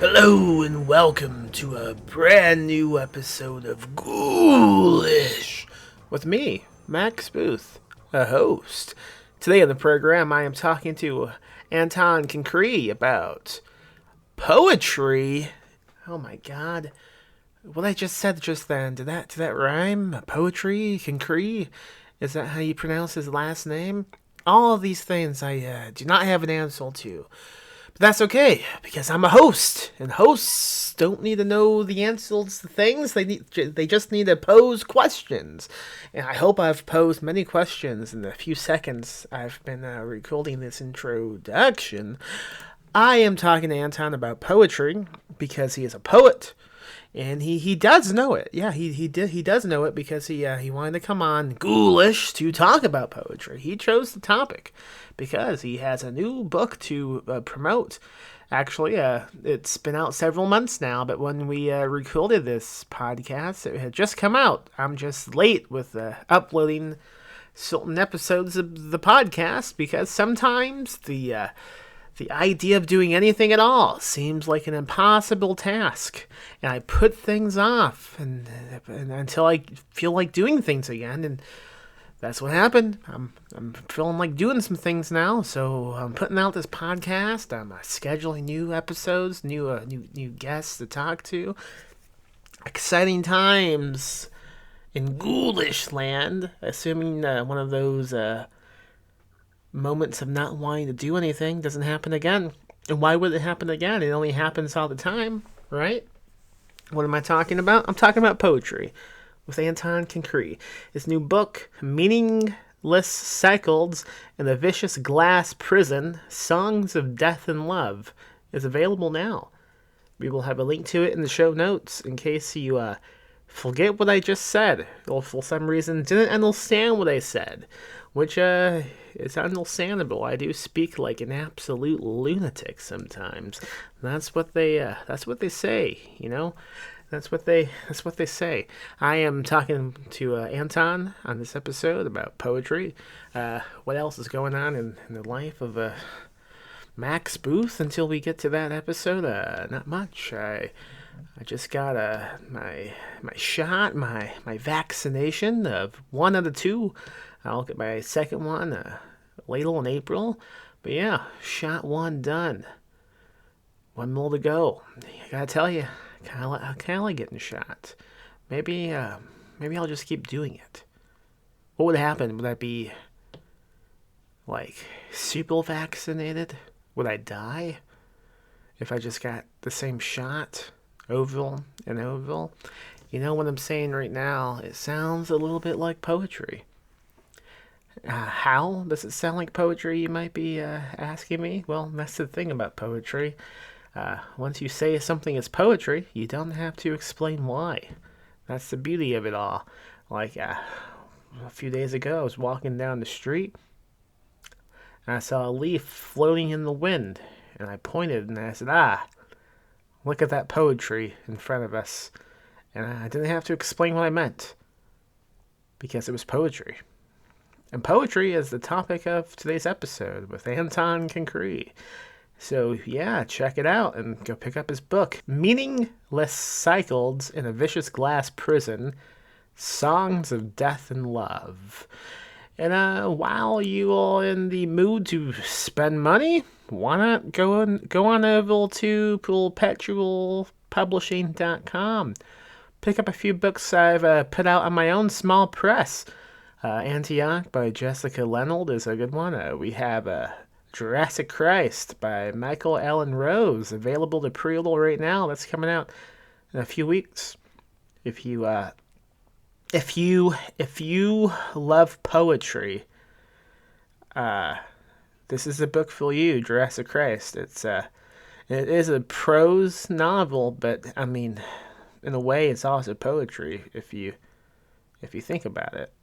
Hello and welcome to a brand new episode of Ghoulish with me, Max Booth, a host. Today on the program I am talking to Anton Cancre about poetry. Oh my god. What I just said just then, did that rhyme? Poetry? Cancre? Is that how you pronounce his last name? All of these things I do not have an answer to. But that's okay, because I'm a host, and hosts don't need to know the answers to things. They just need to pose questions. And I hope I've posed many questions in the few seconds I've been recording this introduction. I am talking to Anton about poetry because he is a poet. And he does know it. Yeah, he does know it because he wanted to come on Ghoulish to talk about poetry. He chose the topic because he has a new book to promote. Actually, it's been out several months now, but when we recorded this podcast, it had just come out. I'm just late with uploading certain episodes of the podcast because sometimes the idea of doing anything at all seems like an impossible task, and I put things off and until I feel like doing things again, and that's what happened. I'm feeling like doing some things now, so I'm putting out this podcast. I'm scheduling new episodes, new guests to talk to. Exciting times in Ghoulish land, assuming one of those moments of not wanting to do anything doesn't happen again. And why would it happen again? It only happens all the time, right? What am I talking about? I'm talking about poetry with Anton Cancre. His new book, Meaningless Cycles in a Vicious Glass Prison, Songs of Death and Love, is available now. We will have a link to it in the show notes in case you forget what I just said, or for some reason didn't understand what I said, which is understandable. I do speak like an absolute lunatic sometimes. That's what they say, you know. That's what they say. I am talking to Anton on this episode about poetry. What else is going on in the life of Max Booth until we get to that episode? Not much. I just got my shot, my vaccination of one of the two. I'll get my second one later in April. But yeah, shot one done. One more to go. I gotta tell you, I kind of like getting shot. Maybe I'll just keep doing it. What would happen? Would I be like super vaccinated? Would I die if I just got the same shot over and over? You know what I'm saying right now? It sounds a little bit like poetry. How does it sound like poetry, you might be asking me? Well, that's the thing about poetry. Once you say something is poetry, you don't have to explain why. That's the beauty of it all. Like, a few days ago, I was walking down the street, and I saw a leaf floating in the wind, and I pointed and I said, look at that poetry in front of us. And I didn't have to explain what I meant, because it was poetry. And poetry is the topic of today's episode with Anton Cancre. So yeah, check it out and go pick up his book, Meaningless Cycles in a Vicious Glass Prison, Songs of Death and Love. And while you are in the mood to spend money, why not go on over to perpetualpublishing.com. Pick up a few books I've put out on my own small press. Antioch by Jessica Leonard is a good one. We have Jurassic Christ by Michael Allen Rose, available to pre-order right now. That's coming out in a few weeks. If you love poetry, this is a book for you, Jurassic Christ. It is a prose novel, but I mean, in a way, it's also poetry if you think about it.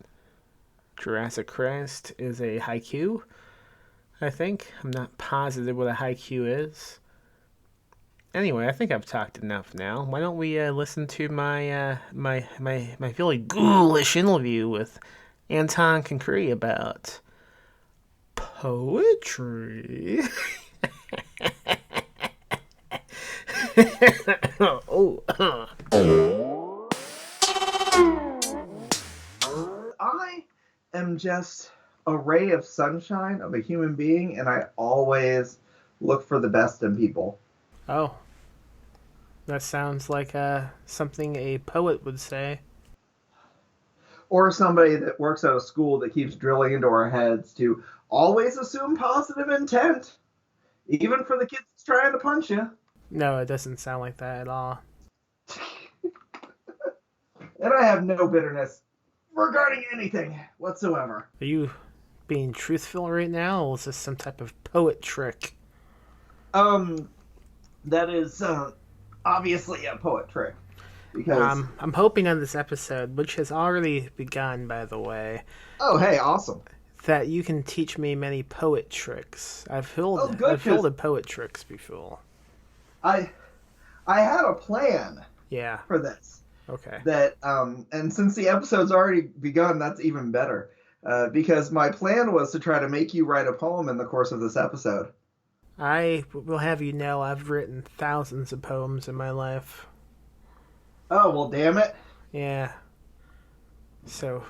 Jurassic Christ is a haiku, I think. I'm not positive what a haiku is. Anyway, I think I've talked enough now. Why don't we listen to my really ghoulish interview with Anton Cancre about poetry. I am just a ray of sunshine of a human being, and I always look for the best in people. Oh, that sounds like something a poet would say. Or somebody that works at a school that keeps drilling into our heads to always assume positive intent, even for the kids trying to punch you. No, it doesn't sound like that at all. And I have no bitterness regarding anything whatsoever. Are you being truthful right now, or is this some type of poet trick? That is obviously a poet trick. Because I'm hoping on this episode, which has already begun, by the way. Oh, hey, awesome! That you can teach me many poet tricks. I've filled poet tricks before. I had a plan. Yeah. For this. Okay. That and since the episode's already begun, that's even better. Because my plan was to try to make you write a poem in the course of this episode. I will have you know I've written thousands of poems in my life. Oh, well, damn it. Yeah. So,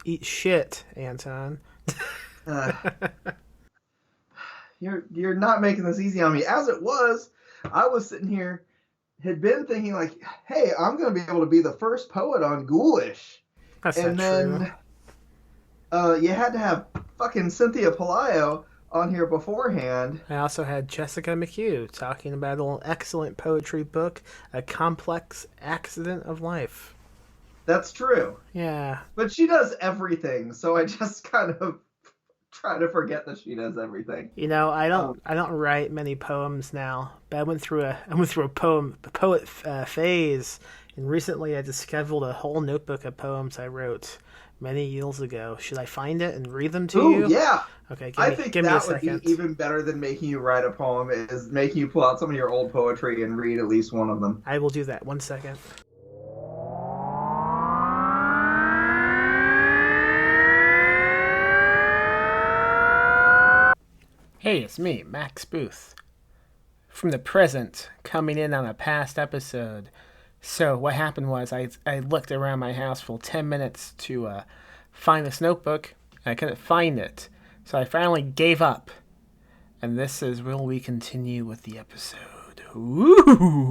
eat shit, Anton. You're not making this easy on me. As it was, I was sitting here, had been thinking like, hey, I'm going to be able to be the first poet on Ghoulish. That's and not then true. You had to have fucking Cynthia Pelayo on here beforehand. I also had Jessica McHugh talking about an excellent poetry book, A Complex Accident of Life. That's true. Yeah. But she does everything, so I just kind of try to forget that she does everything. You know, I don't write many poems now, but I went through a poet phase, and recently I discovered a whole notebook of poems I wrote many years ago. Should I find it and read them to you? Oh, yeah. Okay, give me a second. Would be even better than making you write a poem is making you pull out some of your old poetry and read at least one of them. I will do that. 1 second. Hey, it's me, Max Booth. From the present, coming in on a past episode. So what happened was I looked around my house for 10 minutes to find this notebook, and I couldn't find it. So I finally gave up. And this is where we continue with the episode. Ooh.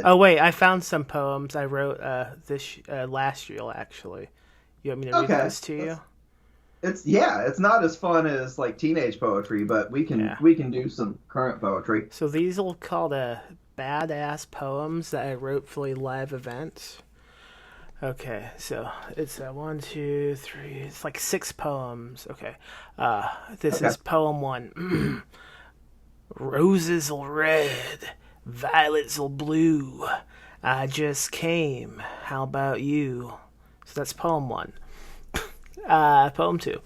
Oh wait, I found some poems I wrote last year actually. You want me to read this to you? It's not as fun as like teenage poetry, but we can do some current poetry. So these are called badass poems that I wrote for a live event. Okay, so it's 1, 2, 3. It's like 6 poems. Okay, this is poem 1. Roses are red, violets are blue. I just came. How about you? So that's poem 1. Poem 2.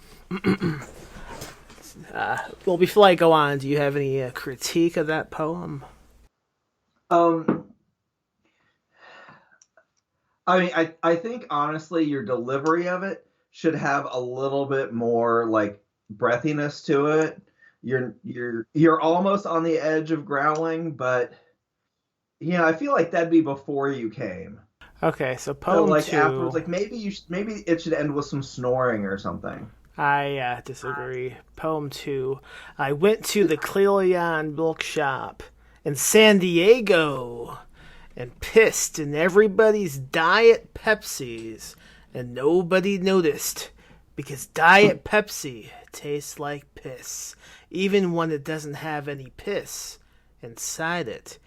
Well, before I go on, do you have any critique of that poem? I mean, I think honestly, your delivery of it should have a little bit more like breathiness to it. You're almost on the edge of growling, but yeah, I feel like that'd be before you came. Okay, so poem 2. Afterwards, like maybe it should end with some snoring or something. I disagree. Poem 2. I went to the Cleon bookshop in San Diego and pissed in everybody's Diet Pepsis, and nobody noticed Because Diet Pepsi tastes like piss, even when it doesn't have any piss inside it.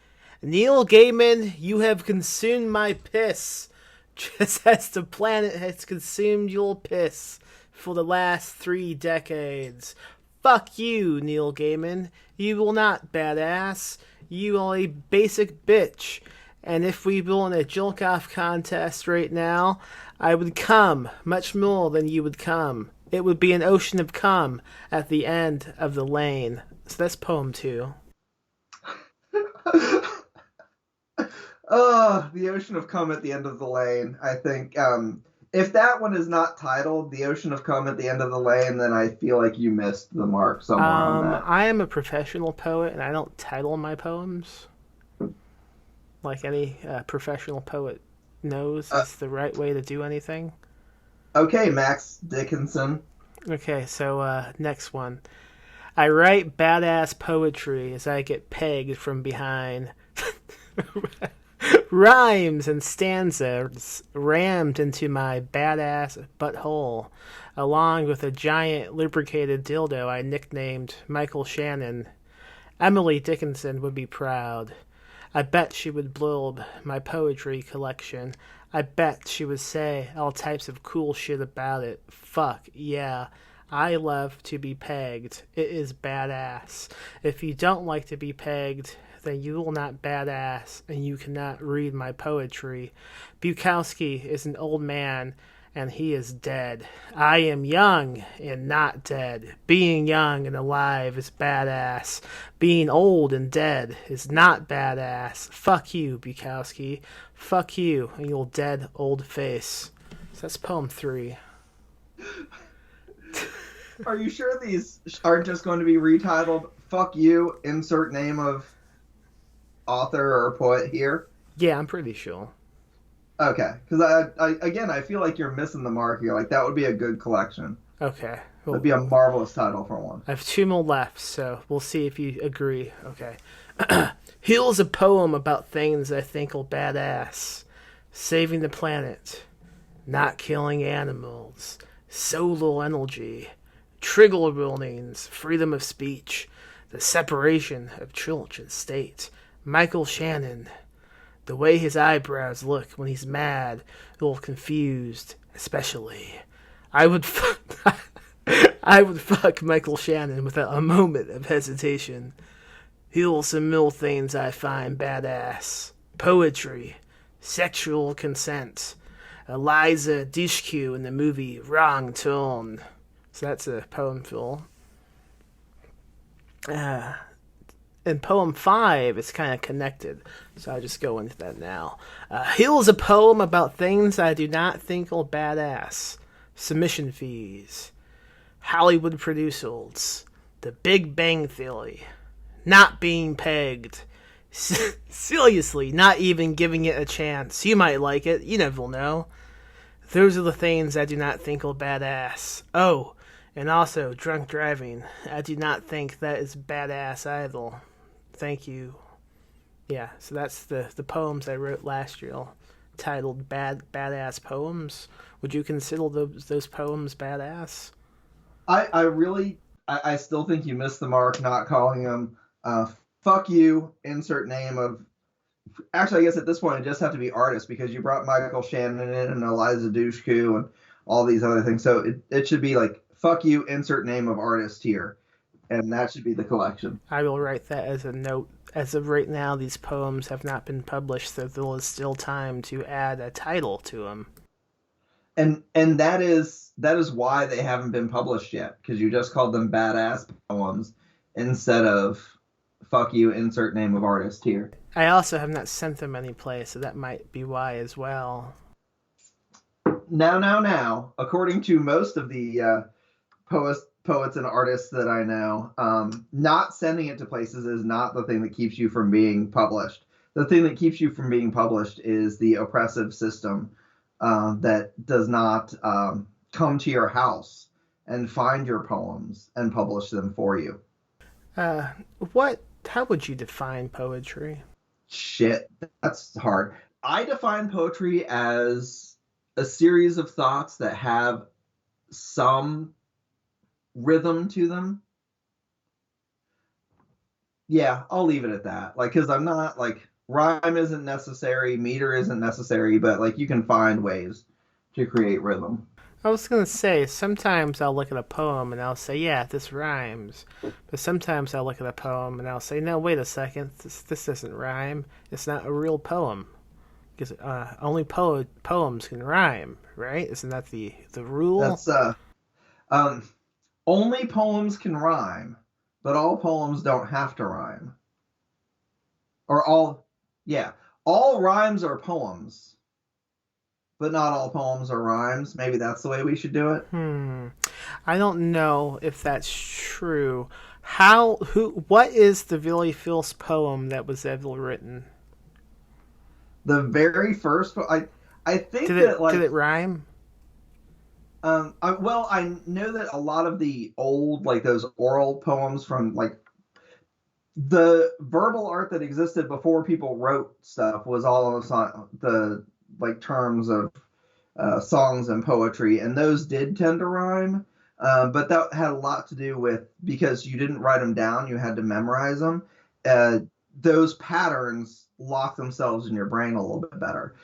Neil Gaiman, you have consumed my piss, just as the planet has consumed your piss for the last 3 decades. Fuck you, Neil Gaiman. You will not badass. You are a basic bitch. And if we were in a jerk-off contest right now, I would come much more than you would come. It would be an ocean of cum at the end of the lane. So that's poem 2. Oh, the ocean of cum at the end of the lane. I think if that one is not titled The Ocean of Cum at the End of the Lane, then I feel like you missed the mark somewhere on that. I am a professional poet, and I don't title my poems. Like any professional poet knows, it's the right way to do anything. Okay, Max Dickinson. Okay, so next one. I write badass poetry as I get pegged from behind. Rhymes and stanzas rammed into my badass butthole, along with a giant lubricated dildo I nicknamed Michael Shannon. Emily Dickinson would be proud. I bet she would blurb my poetry collection. I bet she would say all types of cool shit about it. Fuck, yeah. I love to be pegged. It is badass. If you don't like to be pegged, then you will not badass, and you cannot read my poetry. Bukowski is an old man, and he is dead. I am young and not dead. Being young and alive is badass. Being old and dead is not badass. Fuck you, Bukowski. Fuck you and your dead old face. So that's poem 3. Are you sure these aren't just going to be retitled Fuck You, insert name of author or poet here? Yeah, I'm pretty sure. Okay, because I feel like you're missing the mark here. Like, that would be a good collection. Okay. Well, that'd be a marvelous title for one. I have 2 more left, so we'll see if you agree. Okay. Here's a poem about things I think are badass. Saving the planet. Not killing animals. Solar energy. Trigger warnings. Freedom of speech. The separation of church and state. Michael Shannon. The way his eyebrows look when he's mad or confused, especially. I would fuck Michael Shannon without a moment of hesitation. Here are some more things I find badass. Poetry. Sexual consent. Eliza Dushku in the movie Wrong Turn. So that's a poem, Phil. In poem 5, it's kind of connected, so I'll just go into that now. Here's a poem about things I do not think are badass. Submission fees. Hollywood producers. The Big Bang Theory. Not being pegged. Seriously, not even giving it a chance. You might like it, you never know. Those are the things I do not think are badass. Oh, and also drunk driving. I do not think that is badass either. Thank you. Yeah, so that's the poems I wrote last year, titled Badass Poems. Would you consider those poems badass? I still think you missed the mark not calling them Fuck You, insert name of... Actually, I guess at this point it just have to be artists, because you brought Michael Shannon in and Eliza Dushku and all these other things. So it should be like, Fuck You, insert name of artist here. And that should be the collection. I will write that as a note. As of right now, these poems have not been published, so there is still time to add a title to them. And that is why they haven't been published yet, because you just called them badass poems instead of Fuck You, insert name of artist here. I also have not sent them anyplace, so that might be why as well. Now, according to most of the poets and artists that I know, not sending it to places is not the thing that keeps you from being published. The thing that keeps you from being published is the oppressive system that does not come to your house and find your poems and publish them for you. How would you define poetry? Shit, that's hard. I define poetry as a series of thoughts that have some rhythm to them. Yeah, I'll leave it at that. Like, because I'm not like rhyme isn't necessary, meter isn't necessary, but like you can find ways to create rhythm. I was gonna say, sometimes I'll look at a poem and I'll say, yeah, this rhymes. But sometimes I'll look at a poem and I'll say, no, wait a second, this doesn't rhyme. It's not a real poem. Because only poems can rhyme, right? Isn't that the rule? That's um only poems can rhyme, but all poems don't have to rhyme. Or all yeah, all rhymes are poems, but not all poems are rhymes. Maybe that's the way we should do it. I don't know if that's true. What is the very first poem that was ever written? The very first I think Did that it like did it rhyme? I know that a lot of the old, like those oral poems from like the verbal art that existed before people wrote stuff was all on the like terms of songs and poetry, and those did tend to rhyme. But that had a lot to do with because you didn't write them down, you had to memorize them. Uh, those patterns lock themselves in your brain a little bit better.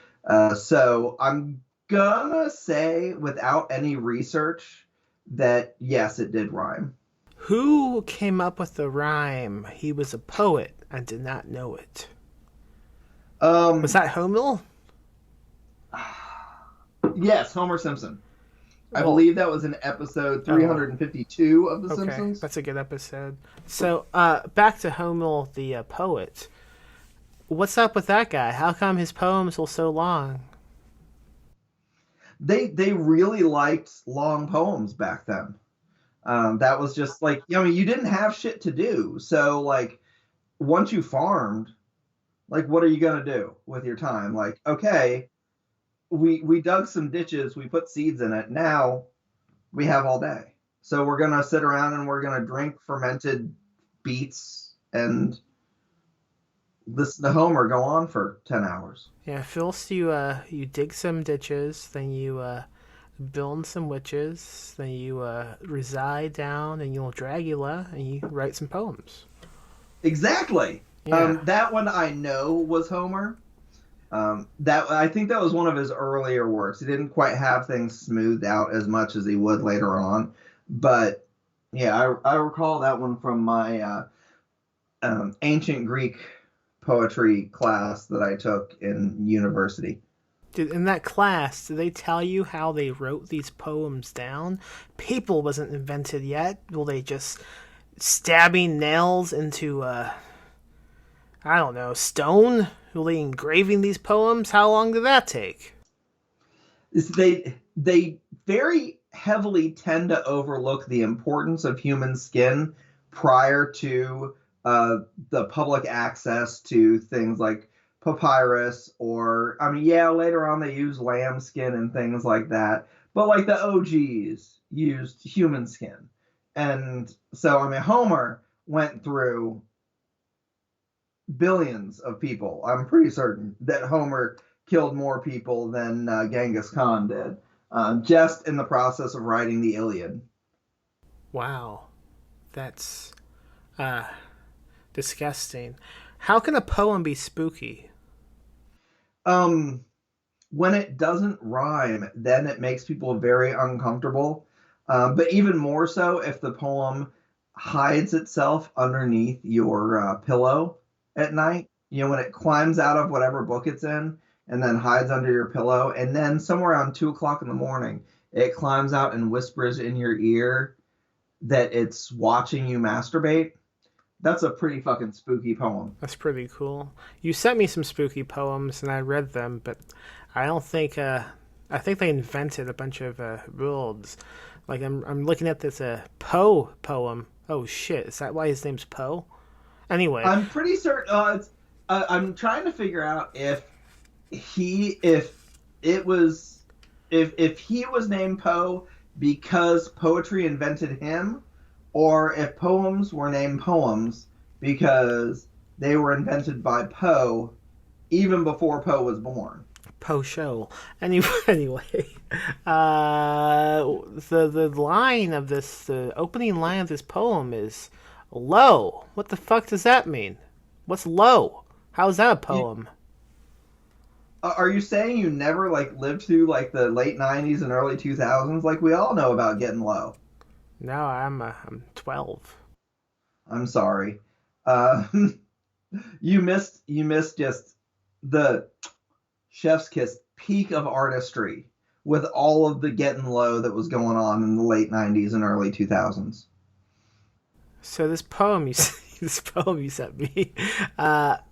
So I'm gonna say, without any research, that yes, it did rhyme. Who came up with the rhyme? He was a poet and did not know it. Was Um, that Homer? yes, Homer Simpson. I Well, believe that was in episode oh, 352 of The okay, Simpsons. that's a good episode. So, back to Homer the poet. What's up with that guy? How come his poems were so long? They really liked long poems back then. That was just like, I mean, you didn't have shit to do, so like once you farmed, like what are you gonna do with your time? Like, okay, we dug some ditches, we put seeds in it. Now we have all day, so we're gonna sit around and we're gonna drink fermented beets and listen to Homer go on for 10 hours. Yeah, first you dig some ditches, then you build some witches, then you reside down in your Dragula, and you write some poems. Exactly. Yeah. That one I know was Homer. That I think that was one of his earlier works. He didn't quite have things smoothed out as much as he would later on, but yeah, I recall that one from my ancient Greek poetry class that I took in university. In that class, did they tell you how they wrote these poems down? Paper wasn't invented yet. Were they just stabbing nails into, I don't know, stone? Were they engraving these poems? How long did that take? They very heavily tend to overlook the importance of human skin prior to the public access to things like papyrus, or I mean, yeah, later on they use lamb skin and things like that, but like the OGs used human skin. And so I mean, Homer went through billions of people. I'm pretty certain that Homer killed more people than Genghis Khan did, just in the process of writing the Iliad. Wow. That's, uh, disgusting. How can a poem be spooky? Um, when it doesn't rhyme, then it makes people very uncomfortable. But even more so if the poem hides itself underneath your pillow at night. You know, when it climbs out of whatever book it's in and then hides under your pillow, and then somewhere around 2 o'clock in the morning, it climbs out and whispers in your ear that it's watching you masturbate. That's a pretty fucking spooky poem. That's pretty cool. You sent me some spooky poems and I read them, but I don't think I think they invented a bunch of words. Like I'm looking at this Poe poem. Oh shit, is that why his name's Poe? Anyway, I'm pretty certain. I'm trying to figure out if it was if he was named Poe because poetry invented him, or if poems were named poems because they were invented by Poe even before Poe was born. Poe show. Anyway, the line of this, the opening line of this poem is low. What the fuck does that mean? What's low? How is that a You, poem? are you saying you never like lived through like the late '90s and early 2000s? Like we all know about getting low. No, I'm 12. I'm sorry. Uh, you missed just the chef's kiss peak of artistry with all of the getting low that was going on in the late '90s and early 2000s. So this poem you this poem you sent me,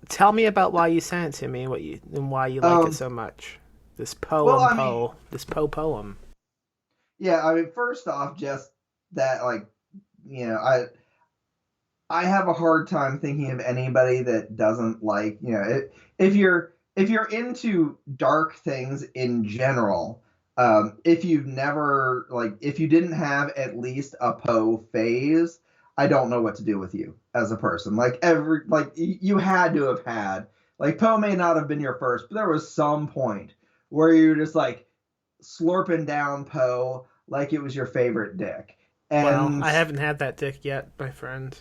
tell me about why you sent it to me, and why you like it Um, so much. well, I mean, This Poe poem. yeah, I mean, first off, just that, like, you know, I have a hard time thinking of anybody that doesn't like, if you're into dark things in general, if you didn't have at least a Poe phase, I don't know what to do with you as a person. You had to have had, like, Poe may not have been your first, but there was some point where you were just like slurping down Poe like it was your favorite dick. Well, And I haven't had that dick yet, my friend.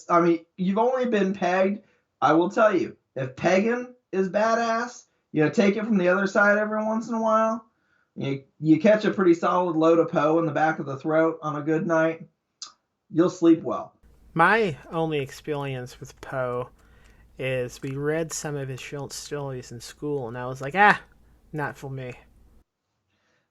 I mean, you've only been pegged. I will tell you, if pegging is badass, take it from the other side every once in a while. You catch a pretty solid load of Poe in the back of the throat on a good night, you'll sleep well. My only experience with Poe is we read some of his short stories in school, and I was like, not for me.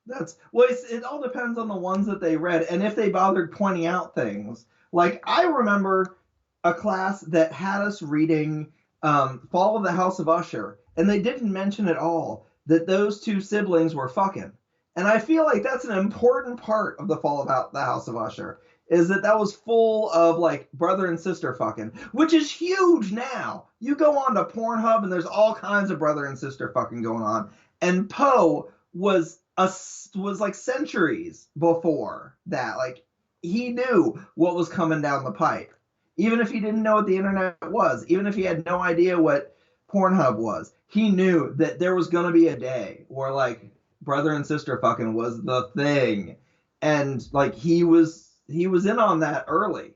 It all depends on the ones that they read and if they bothered pointing out things. Like I remember a class that had us reading Fall of the House of Usher, and they didn't mention at all that those two siblings were fucking. And I feel like that's an important part of the Fall of the House of Usher, is that was full of like brother and sister fucking, which is huge now. You go on to Pornhub and there's all kinds of brother and sister fucking going on. And Poe was like centuries before that. Like he knew what was coming down the pipe, even if he didn't know what the internet was, even if he had no idea what Pornhub was. He knew that there was gonna be a day where like brother and sister fucking was the thing, and like he was in on that early.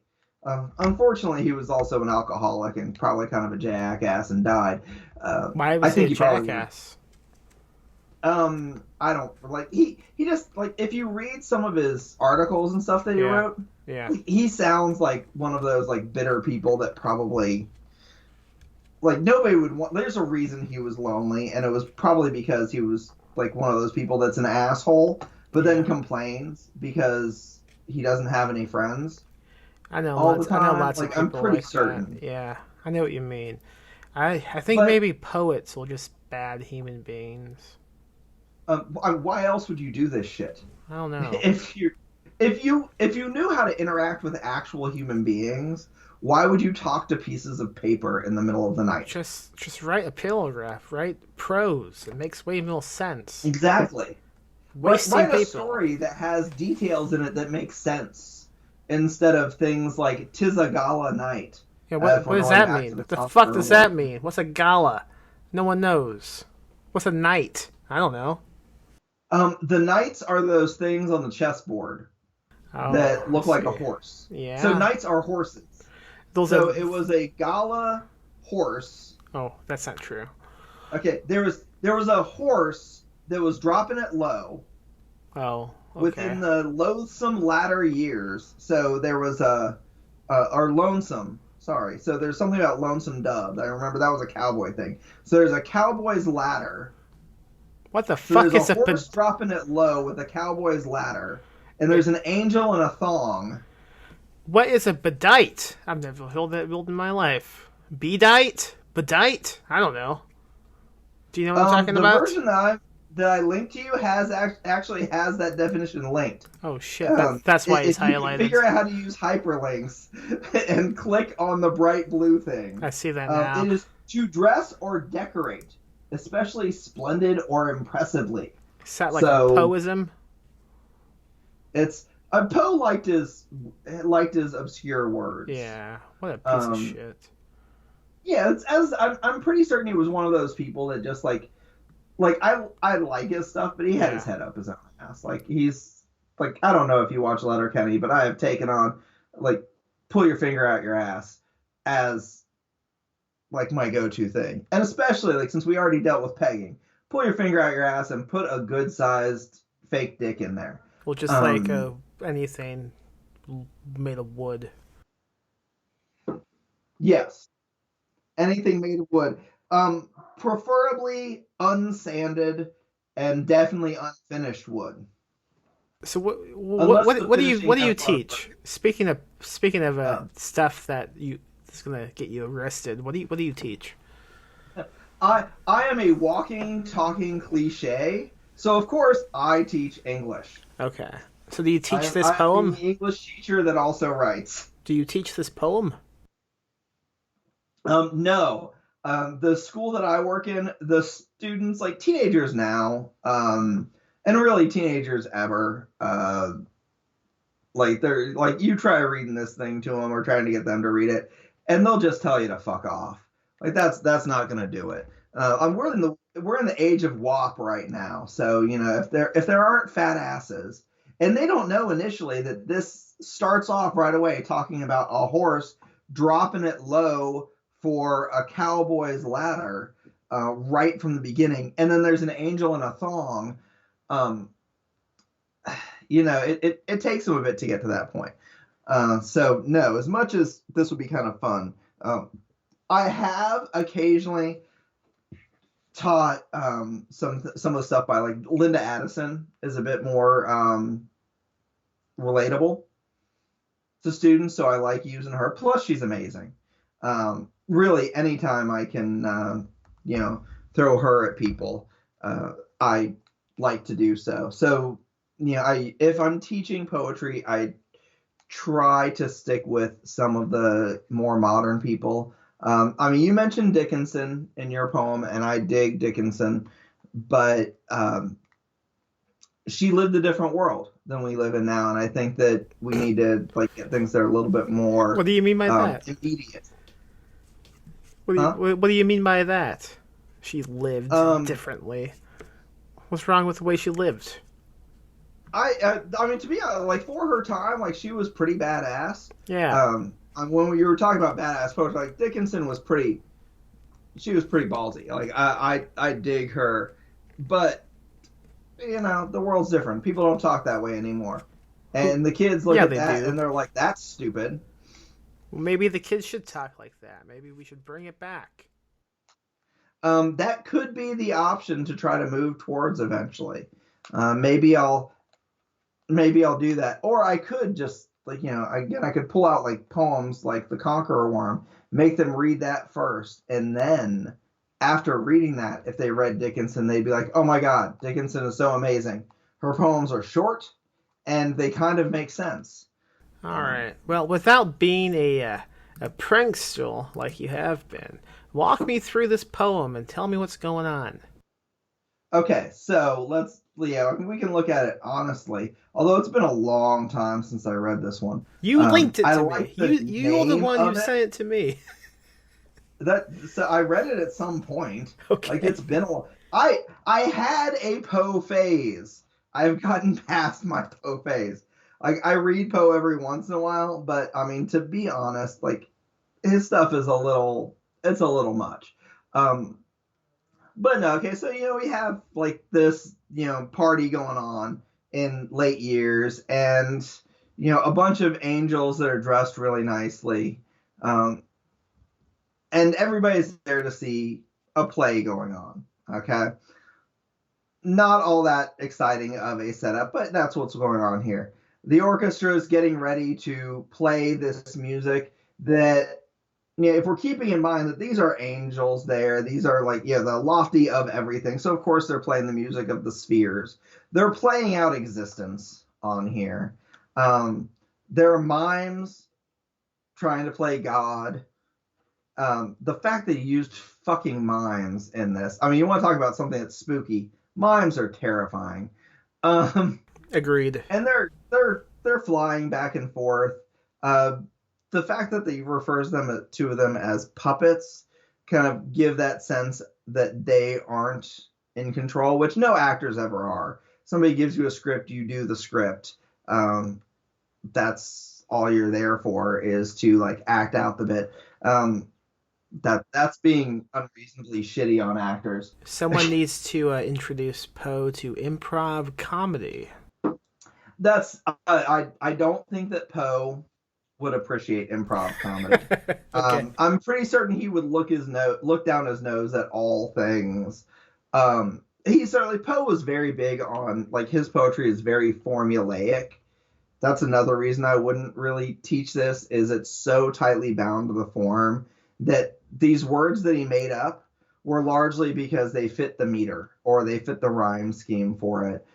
Unfortunately, he was also an alcoholic and probably kind of a jackass and died. Why I was he think a he probably jackass? I don't like he just like if you read some of his articles and stuff that he Yeah, wrote, yeah. he sounds like one of those like bitter people that probably like nobody would want. There's a reason he was lonely, and it was probably because he was like one of those people that's an asshole, but then Yeah. complains because he doesn't have any friends all the I know time. lots of Like I'm people pretty like that. certain. Yeah, I know what you mean. I think But maybe poets are just bad human beings. why else would you do this shit? I don't know. If you knew how to interact with actual human beings, why would you talk to pieces of paper in the middle of the night? Just write a paragraph, write prose. It makes way more sense. Exactly. Wasting Write a paper. story that has details in it that make sense instead of things like "'Tis a Gala Night." Yeah, If what we're does going that back mean? to the What the fuck Oscar does that award, mean? What's a gala? No one knows. What's a knight? I don't know. the knights are those things on the chessboard Oh, that I look like a see. horse. So Yeah, knights are horses. those are. So it was a gala horse. Oh, that's not true. Okay, there was a horse that was dropping it low Oh, within okay. the loathsome latter years. So there was or lonesome. Sorry. So there's something about lonesome dove. I remember that was a cowboy thing. So there's a cowboy's ladder. What the So there's fuck a is a horse dropping it low with a cowboy's ladder, and there's an angel in a thong. what is a bedite? I've never heard that word in my life. Bedite? Bedite? I don't know. Do you know what I'm talking The about? version that I linked to you actually has that definition linked. Oh shit, that's why it's If you can highlighted. figure out how to use hyperlinks and click on the bright blue thing, I see that now. it is to dress or decorate, especially splendid or impressively. Is that like a So poism? it's Poe liked his obscure words. Yeah. What a piece of Um, shit. yeah, I'm pretty certain he was one of those people that just like like I like his stuff, but he had his head up his own ass. Like he's like I don't know if you watch Letterkenny, but I have taken on like pull your finger out your ass as like my go-to thing, and especially like since we already dealt with pegging, pull your finger out your ass and put a good sized fake dick in there. Well, just like anything made of wood. Yes, anything made of wood, preferably unsanded and definitely unfinished wood. So Unless the what do you finishing has a lot of teach? Speaking of stuff that you is gonna get you arrested. What do you teach? I am a walking, talking cliche, so of course I teach English. Okay. So do you teach I, this I am poem? the English teacher that also writes. Do you teach this poem? No, the school that I work in, the students, like teenagers now, and really teenagers ever, like they're like you try reading this thing to them or trying to get them to read it, and they'll just tell you to fuck off. Like that's not gonna do it. We're in the age of WAP right now, so you know if there aren't fat asses, and they don't know initially that this starts off right away talking about a horse dropping it low for a cowboy's ladder right from the beginning, and then there's an angel in a thong. Um, you know, it takes them a bit to get to that point. So no, as much as this would be kind of fun, I have occasionally taught some of the stuff by like Linda Addison is a bit more relatable to students, so I like using her. Plus, she's amazing. Really, anytime I can, you know, throw her at people, I like to do so. So, you know, if I'm teaching poetry, I try to stick with some of the more modern people. I mean, you mentioned Dickinson in your poem, and I dig Dickinson, but she lived a different world than we live in now, and I think that we need to like get things that are a little bit more What do you mean by that? immediate. What do you mean by that? She lived differently. What's wrong with the way she lived? I mean, to be like for her time, like she was pretty badass. Yeah. When we were talking about badass poetry, like Dickinson was pretty. She was pretty ballsy. Like I dig her, but you know the world's different. People don't talk that way anymore, and the kids look at that and they're like, "That's stupid." Well, maybe the kids should talk like that. Maybe we should bring it back. That could be the option to try to move towards eventually. Maybe I'll do that, or I could just like you know again I could pull out like poems like The Conqueror Worm, make them read that first, and then after reading that, if they read Dickinson, they'd be like, "Oh my God, Dickinson is so amazing. Her poems are short, and they kind of make sense." All right. Well, without being a prankster like you have been, walk me through this poem and tell me what's going on. Okay, so we can look at it honestly. Although it's been a long time since I read this one. You linked it to me. You're the name one who of it. sent it to me. So I read it at some point. Okay. Like it's been I had a Poe phase. I've gotten past my Poe phase. Like I read Poe every once in a while, but I mean to be honest, like his stuff is a little much. But no, okay, so you know we have like this, you know, party going on in late years, and you know a bunch of angels that are dressed really nicely, and everybody's there to see a play going on. Okay, not all that exciting of a setup, but that's what's going on here. The orchestra is getting ready to play this music that, you know, if we're keeping in mind that these are angels there, these are like, you know, the lofty of everything. So, of course, they're playing the music of the spheres. They're playing out existence on here. There are mimes trying to play God. The fact that he used fucking mimes in this. I mean, you want to talk about something that's spooky. Mimes are terrifying. Agreed. And they're flying back and forth. The fact that he refers to them as puppets kind of give that sense that they aren't in control, which no actors ever are. Somebody gives you a script, you do the script. Um, that's all you're there for, is to like act out the bit. That's being unreasonably shitty on actors. Someone needs to introduce Poe to improv comedy. That's I don't think that Poe would appreciate improv comedy. Okay. I'm pretty certain he would look down his nose at all things. He certainly Poe was very big on, like, his poetry is very formulaic. That's another reason I wouldn't really teach this, is it's so tightly bound to the form that these words that he made up were largely because they fit the meter or they fit the rhyme scheme for it.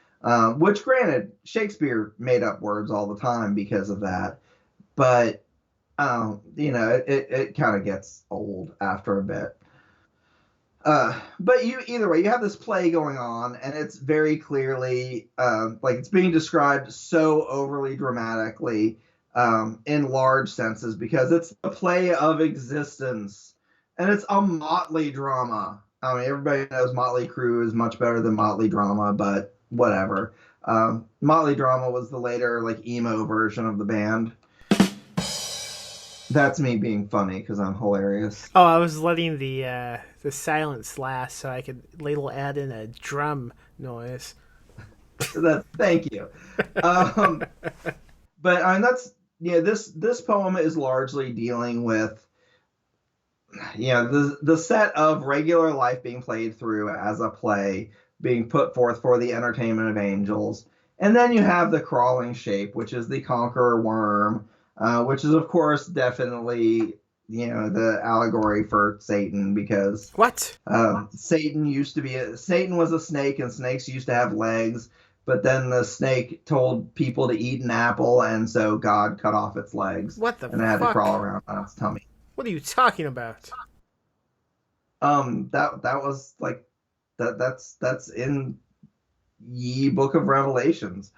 Which, granted, Shakespeare made up words all the time because of that, but it kind of gets old after a bit. But either way, you have this play going on, and it's very clearly like it's being described so overly dramatically in large senses because it's a play of existence, and it's a motley drama. I mean, everybody knows Motley Crue is much better than Motley Drama, but whatever. Motley Drama was the later like emo version of the band. That's me being funny because I'm hilarious. Oh, I was letting the silence last so I could later add in a drum noise. Thank you. Um, but I mean, this poem is largely dealing with the set of regular life being played through as a play being put forth for the entertainment of angels, and then you have the crawling shape, which is the conqueror worm, which is of course definitely the allegory for Satan, because What? Satan was a snake, and snakes used to have legs, but then the snake told people to eat an apple, and so God cut off its legs, What the and it had to fuck? crawl around on its tummy. What are you talking about? That was like that's in Ye Book of Revelations.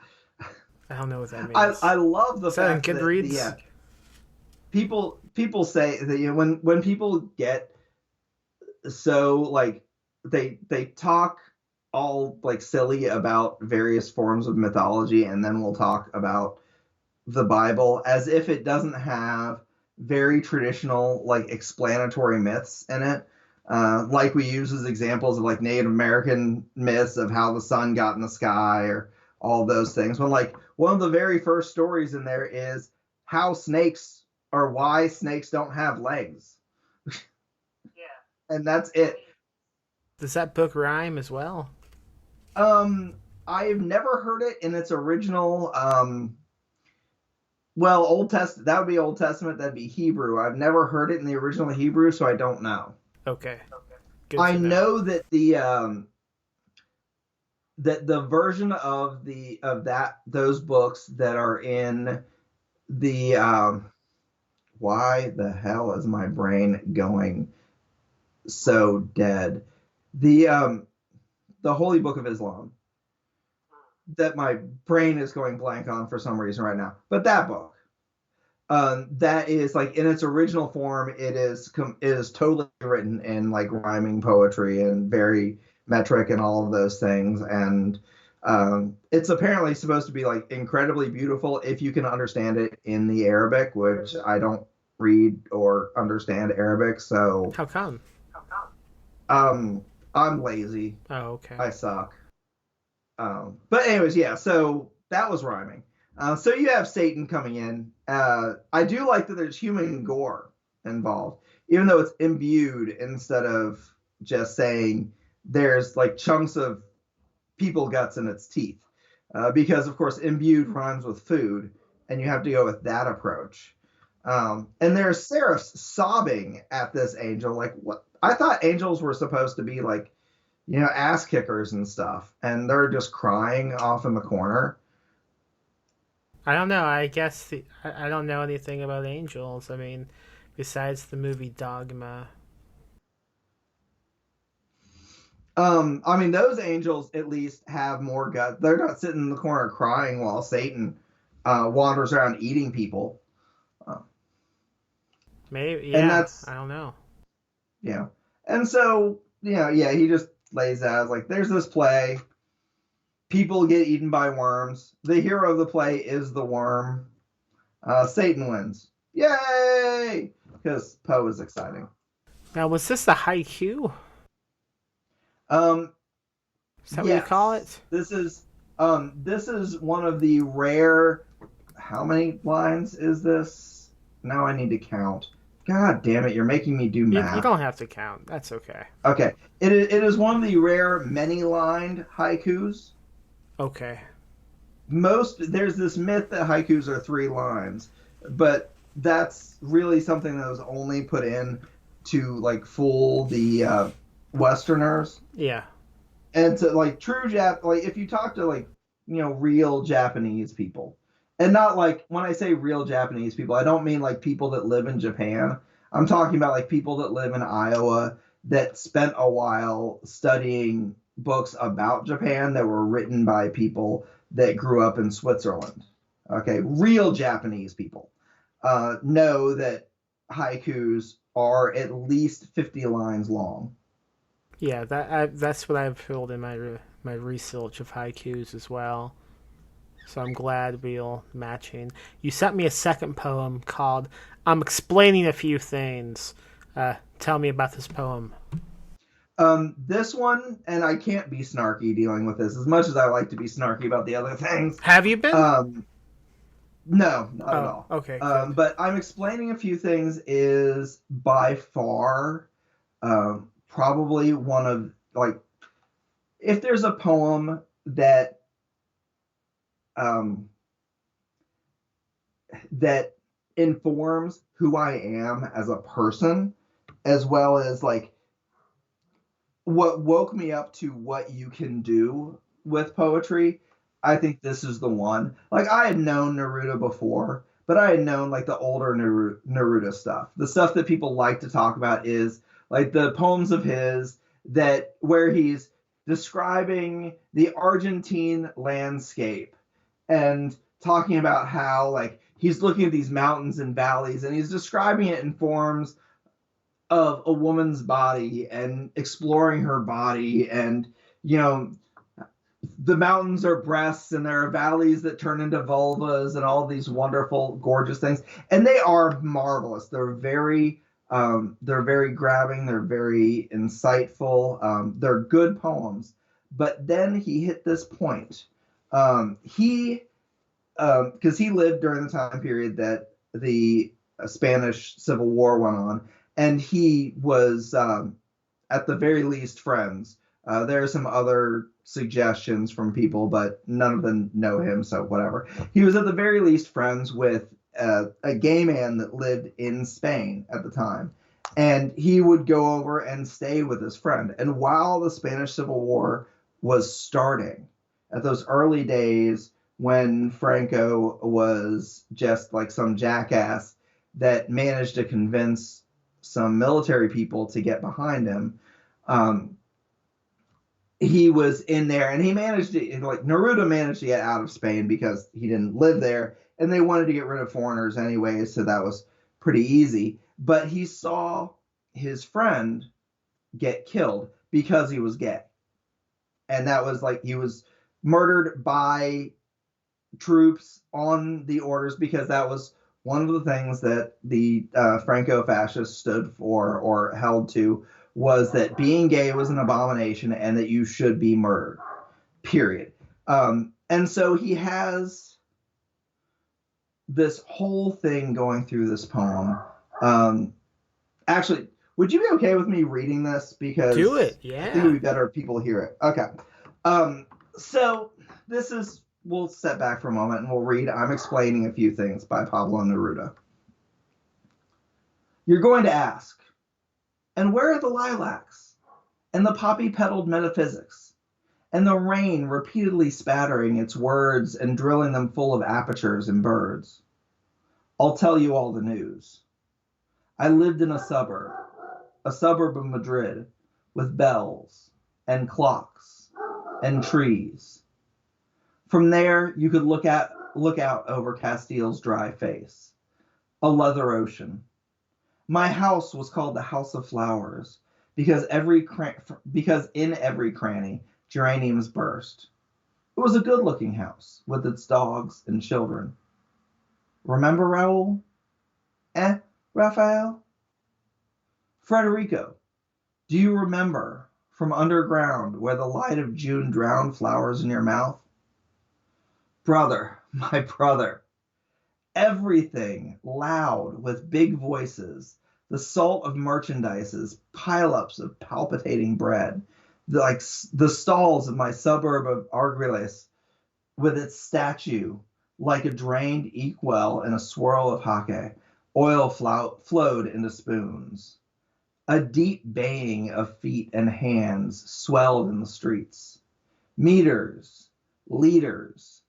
I don't know what that I means. love the Is that in fact that Goodreads? people say that when people get so like they talk all like silly about various forms of mythology, and then we'll talk about the Bible as if it doesn't have very traditional like explanatory myths in it. Like we use as examples of like Native American myths of how the sun got in the sky or all those things. When like one of the very first stories in there is how snakes or why snakes don't have legs. And that's it. Does that book rhyme as well? I've never heard it in its original well, Old Testament, that would be Old Testament, that'd be Hebrew. I've never heard it in the original Hebrew, so I don't know. Okay. Good I to know. know that the version of those books that are in the why the hell is my brain going so dead? The Holy Book of Islam, that my brain is going blank on for some reason right now. But that book, that is like in its original form, it is totally written in like rhyming poetry and very metric and all of those things, and it's apparently supposed to be like incredibly beautiful if you can understand it in the Arabic, which I don't read or understand Arabic, so How come? um, I'm lazy. Oh, okay. I suck. But anyways, yeah. So that was rhyming. So you have Satan coming in. I do like that there's human gore involved, even though it's imbued instead of just saying there's like chunks of people guts in its teeth. Because of course imbued rhymes with food, and you have to go with that approach. And there's seraphs sobbing at this angel. Like, what? I thought angels were supposed to be like ass kickers and stuff, and they're just crying off in the corner. I don't know. I guess I don't know anything about angels. I mean, besides the movie Dogma. I mean, those angels at least have more guts. They're not sitting in the corner crying while Satan wanders around eating people. Uh, Maybe, and yeah. that's, I don't know. you know, and so, yeah, he just lays out, like, there's this play. People get eaten by worms. The hero of the play is the worm. Satan wins. Yay! Because Poe is exciting. Now, was this the haiku? Um, Is that what you yes. call it? This is one of the rare. How many lines is this? Now I need to count. God damn it! You're making me do math. You don't have to count. That's okay. Okay, it is one of the rare many-lined haikus. Okay. There's this myth that haikus are 3 lines, but that's really something that was only put in to like fool the Westerners. Yeah. And to like like if you talk to like real Japanese people, and not like when I say real Japanese people, I don't mean like people that live in Japan. I'm talking about like people that live in Iowa that spent a while studying books about Japan that were written by people that grew up in Switzerland. Okay, real Japanese people know that haikus are at least 50 lines long. Yeah, that's what I've filled in my research of haikus as well. So I'm glad we're matching. You sent me a second poem called "I'm Explaining a Few Things." Tell me about this poem. This one, and I can't be snarky dealing with this as much as I like to be snarky about the other things. Have you been? No, not at all. Okay. But I'm Explaining a Few Things is by far probably one of, like, if there's a poem that that informs who I am as a person, as well as like what woke me up to what you can do with poetry, I think this is the one. Like, I had known Neruda before, but I had known like the older Neruda stuff. The stuff that people like to talk about is like the poems of his that where he's describing the Argentine landscape and talking about how like he's looking at these mountains and valleys and he's describing it in forms of a woman's body and exploring her body, and the mountains are breasts and there are valleys that turn into vulvas and all these wonderful gorgeous things, and they are marvelous. They're very grabbing, they're very insightful, they're good poems. But then he hit this point. He because he lived during the time period that the Spanish Civil War went on, and he was, at the very least, friends. There are some other suggestions from people, but none of them know him, so whatever. He was at the very least friends with a gay man that lived in Spain at the time, and he would go over and stay with his friend. And while the Spanish Civil War was starting, at those early days when Franco was just like some jackass that managed to convince some military people to get behind him, he was in there, and he managed to, like, Neruda managed to get out of Spain because he didn't live there, and they wanted to get rid of foreigners anyway, so that was pretty easy. But he saw his friend get killed because he was gay, and that was like, he was murdered by troops on the orders, because that was one of the things that the Franco-fascists stood for or held to, was that being gay was an abomination and that you should be murdered, period. And so he has this whole thing going through this poem. Actually, would you be okay with me reading this? Because do it, yeah. I think it would be better if people hear it. Okay. So this is, we'll step back for a moment and we'll read I'm Explaining a Few Things by Pablo Neruda. You're going to ask, and where are the lilacs, and the poppy-petaled metaphysics, and the rain repeatedly spattering its words and drilling them full of apertures and birds? I'll tell you all the news. I lived in a suburb of Madrid, with bells and clocks and trees. From there, you could look out over Castile's dry face, a leather ocean. My house was called the House of Flowers because in every cranny geraniums burst. It was a good-looking house with its dogs and children. Remember Raoul? Raphael? Frederico, do you remember from underground where the light of June drowned flowers in your mouth? Brother, my brother, everything loud with big voices, the salt of merchandises, pile-ups of palpitating bread, like the stalls of my suburb of Argüelles with its statue, like a drained inkwell in a swirl of hake, oil flowed into spoons. A deep baying of feet and hands swelled in the streets. Meters, liters,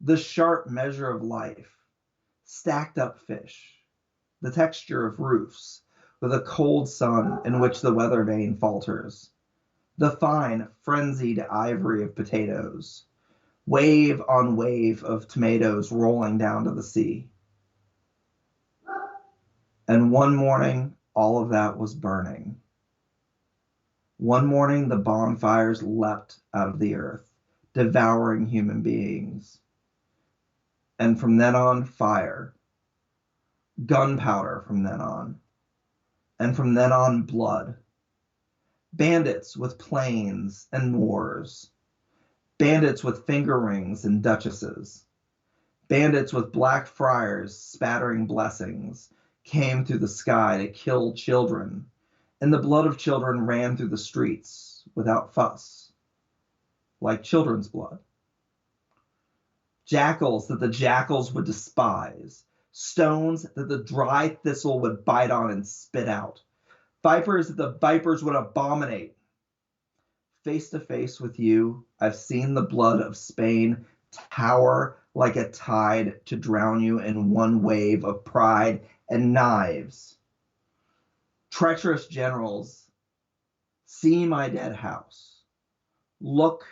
the sharp measure of life, stacked up fish, the texture of roofs, with a cold sun in which the weather vane falters, the fine, frenzied ivory of potatoes, wave on wave of tomatoes rolling down to the sea. And one morning, all of that was burning. One morning, the bonfires leapt out of the earth, devouring human beings. And from then on, fire. Gunpowder from then on. And from then on, blood. Bandits with planes and moors. Bandits with finger rings and duchesses. Bandits with black friars spattering blessings came through the sky to kill children, and the blood of children ran through the streets without fuss, like children's blood. Jackals that the jackals would despise, stones that the dry thistle would bite on and spit out, vipers that the vipers would abominate. Face to face with you, I've seen the blood of Spain tower like a tide to drown you in one wave of pride and knives. Treacherous generals, see my dead house. Look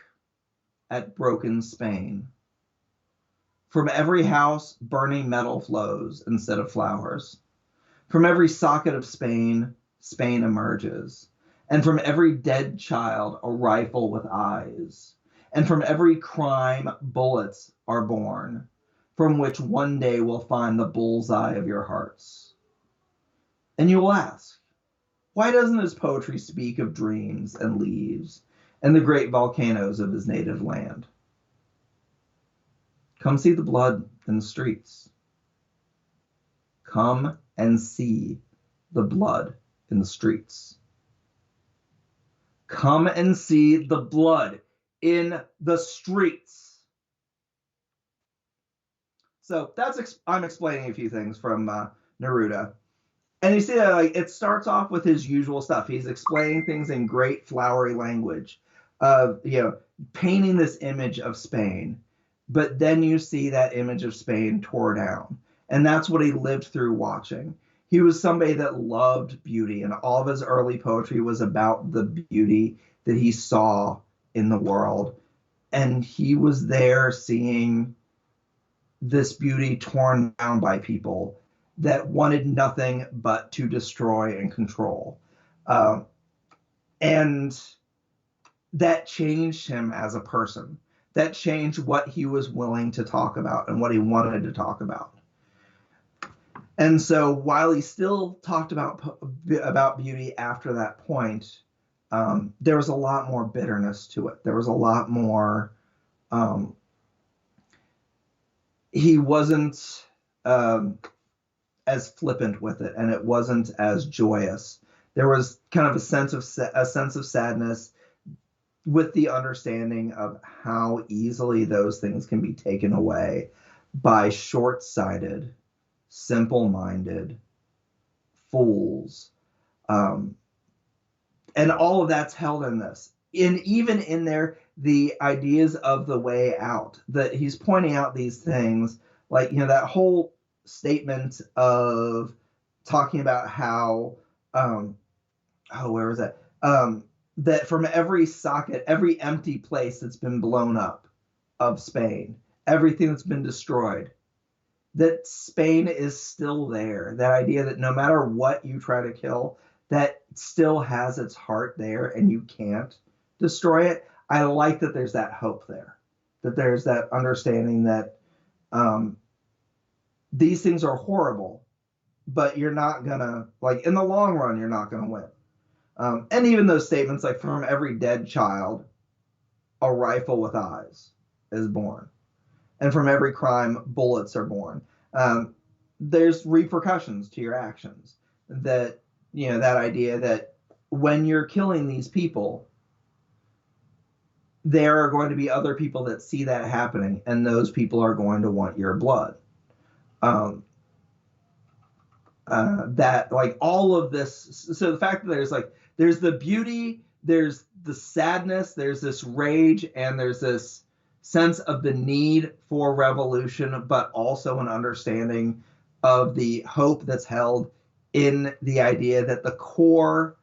at broken Spain. From every house, burning metal flows instead of flowers. From every socket of Spain, Spain emerges. And from every dead child, a rifle with eyes. And from every crime, bullets are born, from which one day we'll find the bullseye of your hearts. And you will ask, why doesn't his poetry speak of dreams and leaves and the great volcanoes of his native land? Come see the blood in the streets. Come and see the blood in the streets. Come and see the blood in the streets. So I'm explaining a few things from Neruda. And you see that it starts off with his usual stuff. He's explaining things in great flowery language, painting this image of Spain. But then you see that image of Spain tore down. And that's what he lived through watching. He was somebody that loved beauty, and all of his early poetry was about the beauty that he saw in the world. And he was there seeing this beauty torn down by people that wanted nothing but to destroy and control. And that changed him as a person. That changed what he was willing to talk about and what he wanted to talk about. And so while he still talked about beauty after that point, there was a lot more bitterness to it. There was a lot more. He wasn't as flippant with it, and it wasn't as joyous. There was kind of a sense of sadness, with the understanding of how easily those things can be taken away by short-sighted, simple-minded fools. And all of that's held in this. And even in there, the ideas of the way out, that he's pointing out these things, like, that whole statement of talking about how, where was that? That from every socket, every empty place that's been blown up of Spain, everything that's been destroyed, that Spain is still there. That idea that no matter what you try to kill, that still has its heart there and you can't destroy it. I like that there's that hope there, that there's that understanding that these things are horrible, but you're not gonna, like, in the long run, you're not gonna win. And even those statements like, from every dead child, a rifle with eyes is born. And from every crime, bullets are born. There's repercussions to your actions. That, that idea that when you're killing these people, there are going to be other people that see that happening, and those people are going to want your blood. That, like, all of this, so the fact that there's the beauty, there's the sadness, there's this rage, and there's this sense of the need for revolution, but also an understanding of the hope that's held in the idea that the core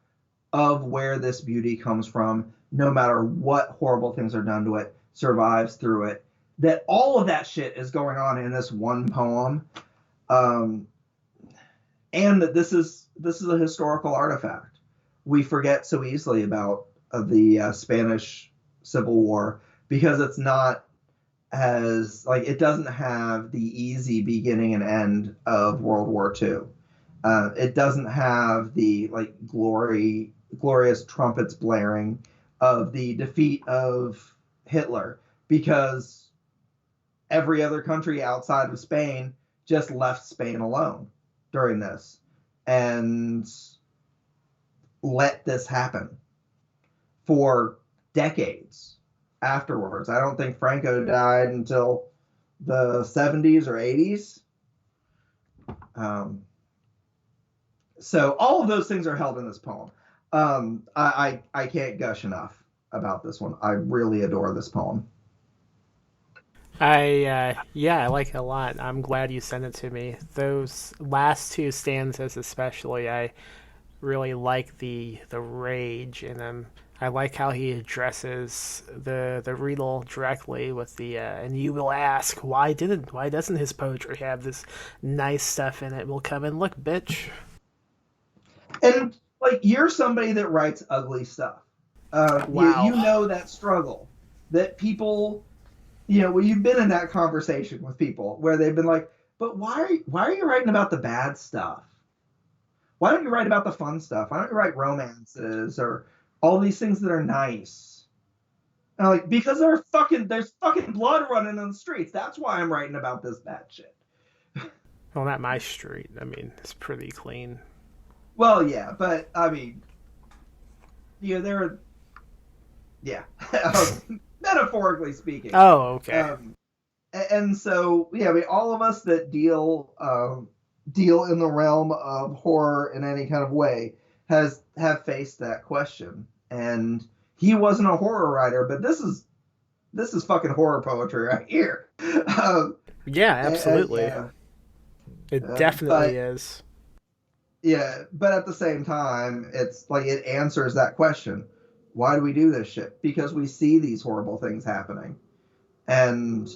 of where this beauty comes from, no matter what horrible things are done to it, survives through it. That all of that shit is going on in this one poem. And that this is a historical artifact. We forget so easily about the Spanish Civil War because it's not as, like, it doesn't have the easy beginning and end of World War II. It doesn't have the, like, glorious trumpets blaring of the defeat of Hitler, because every other country outside of Spain just left Spain alone during this and let this happen for decades afterwards. I don't think Franco died until the 70s or 80s. So all of those things are held in this poem. I can't gush enough about this one. I really adore this poem. I like it a lot. I'm glad you sent it to me. Those last two stanzas especially, I really like the rage in them. I like how he addresses the riddle directly with the and you will ask why doesn't his poetry have this nice stuff in it? We'll come and look, bitch. And, like, you're somebody that writes ugly stuff. Wow. You know that struggle that people, well, you've been in that conversation with people where they've been like, but why are you writing about the bad stuff? Why don't you write about the fun stuff? Why don't you write romances or all these things that are nice? And I'm like, because there's fucking blood running in the streets. That's why I'm writing about this bad shit. Well, not my street. I mean, it's pretty clean. Well, yeah, but I mean, there are, yeah, metaphorically speaking. Oh, okay. And so, yeah, I mean, all of us that deal in the realm of horror in any kind of way have faced that question. And he wasn't a horror writer, but this is fucking horror poetry right here. Yeah, absolutely. Yeah. It definitely is. Yeah, but at the same time, it's like it answers that question. Why do we do this shit? Because we see these horrible things happening. And,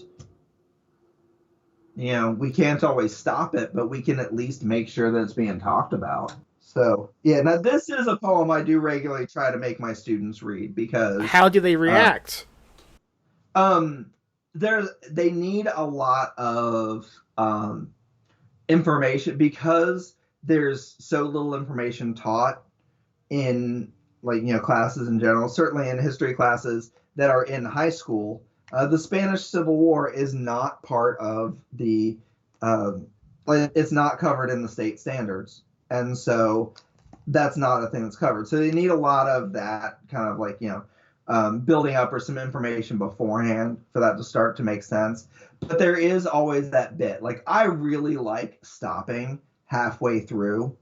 we can't always stop it, but we can at least make sure that it's being talked about. So, yeah, now this is a poem I do regularly try to make my students read because... How do they react? They need a lot of information because there's so little information taught in, like, classes in general, certainly in history classes that are in high school. The Spanish Civil War is not part of the, it's not covered in the state standards. And so that's not a thing that's covered. So they need a lot of that kind of, like, building up or some information beforehand for that to start to make sense. But there is always that bit. Like, I really like stopping halfway through,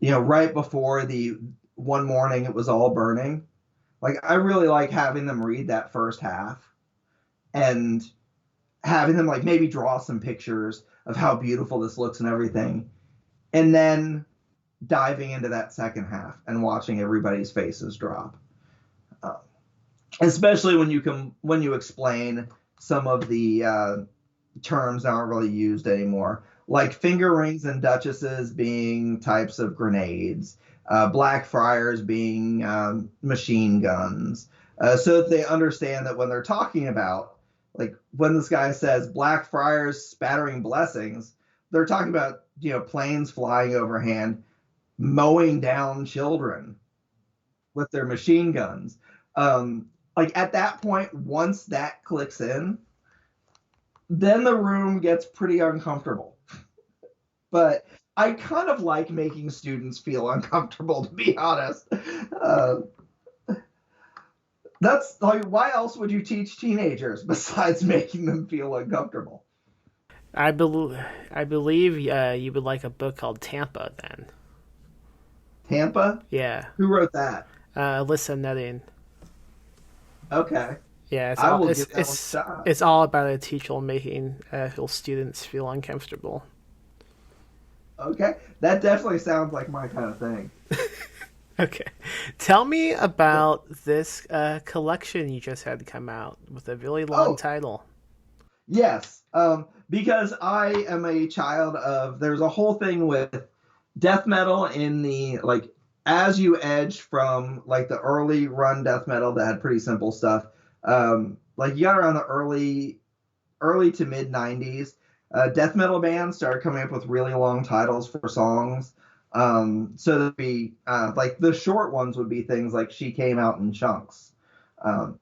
right before the one morning it was all burning. Like, I really like having them read that first half and having them, like, maybe draw some pictures of how beautiful this looks and everything, and then diving into that second half and watching everybody's faces drop. Especially when you explain some of the terms that aren't really used anymore. like finger rings and duchesses being types of grenades, black friars being machine guns, so that they understand that when they're talking about, like when this guy says black friars spattering blessings, they're talking about, planes flying overhead, mowing down children with their machine guns. Like at that point, once that clicks in, then the room gets pretty uncomfortable. But I kind of like making students feel uncomfortable, to be honest. Uh, that's like, why else would you teach teenagers besides making them feel uncomfortable? I believe you would like a book called Tampa then. Tampa? Yeah. Who wrote that? Alyssa Nutting. Okay. Yeah, I will give that one a shot. it's all about a teacher making his students feel uncomfortable. Okay. That definitely sounds like my kind of thing. Okay. Tell me about this collection you just had come out with a really long title. Yes. Because I am a child of, there's a whole thing with death metal in the, like, as you edge from like the early run death metal that had pretty simple stuff, like you got around the early to mid 90s, death metal bands started coming up with really long titles for songs. So that be like the short ones would be things like She Came Out in Chunks,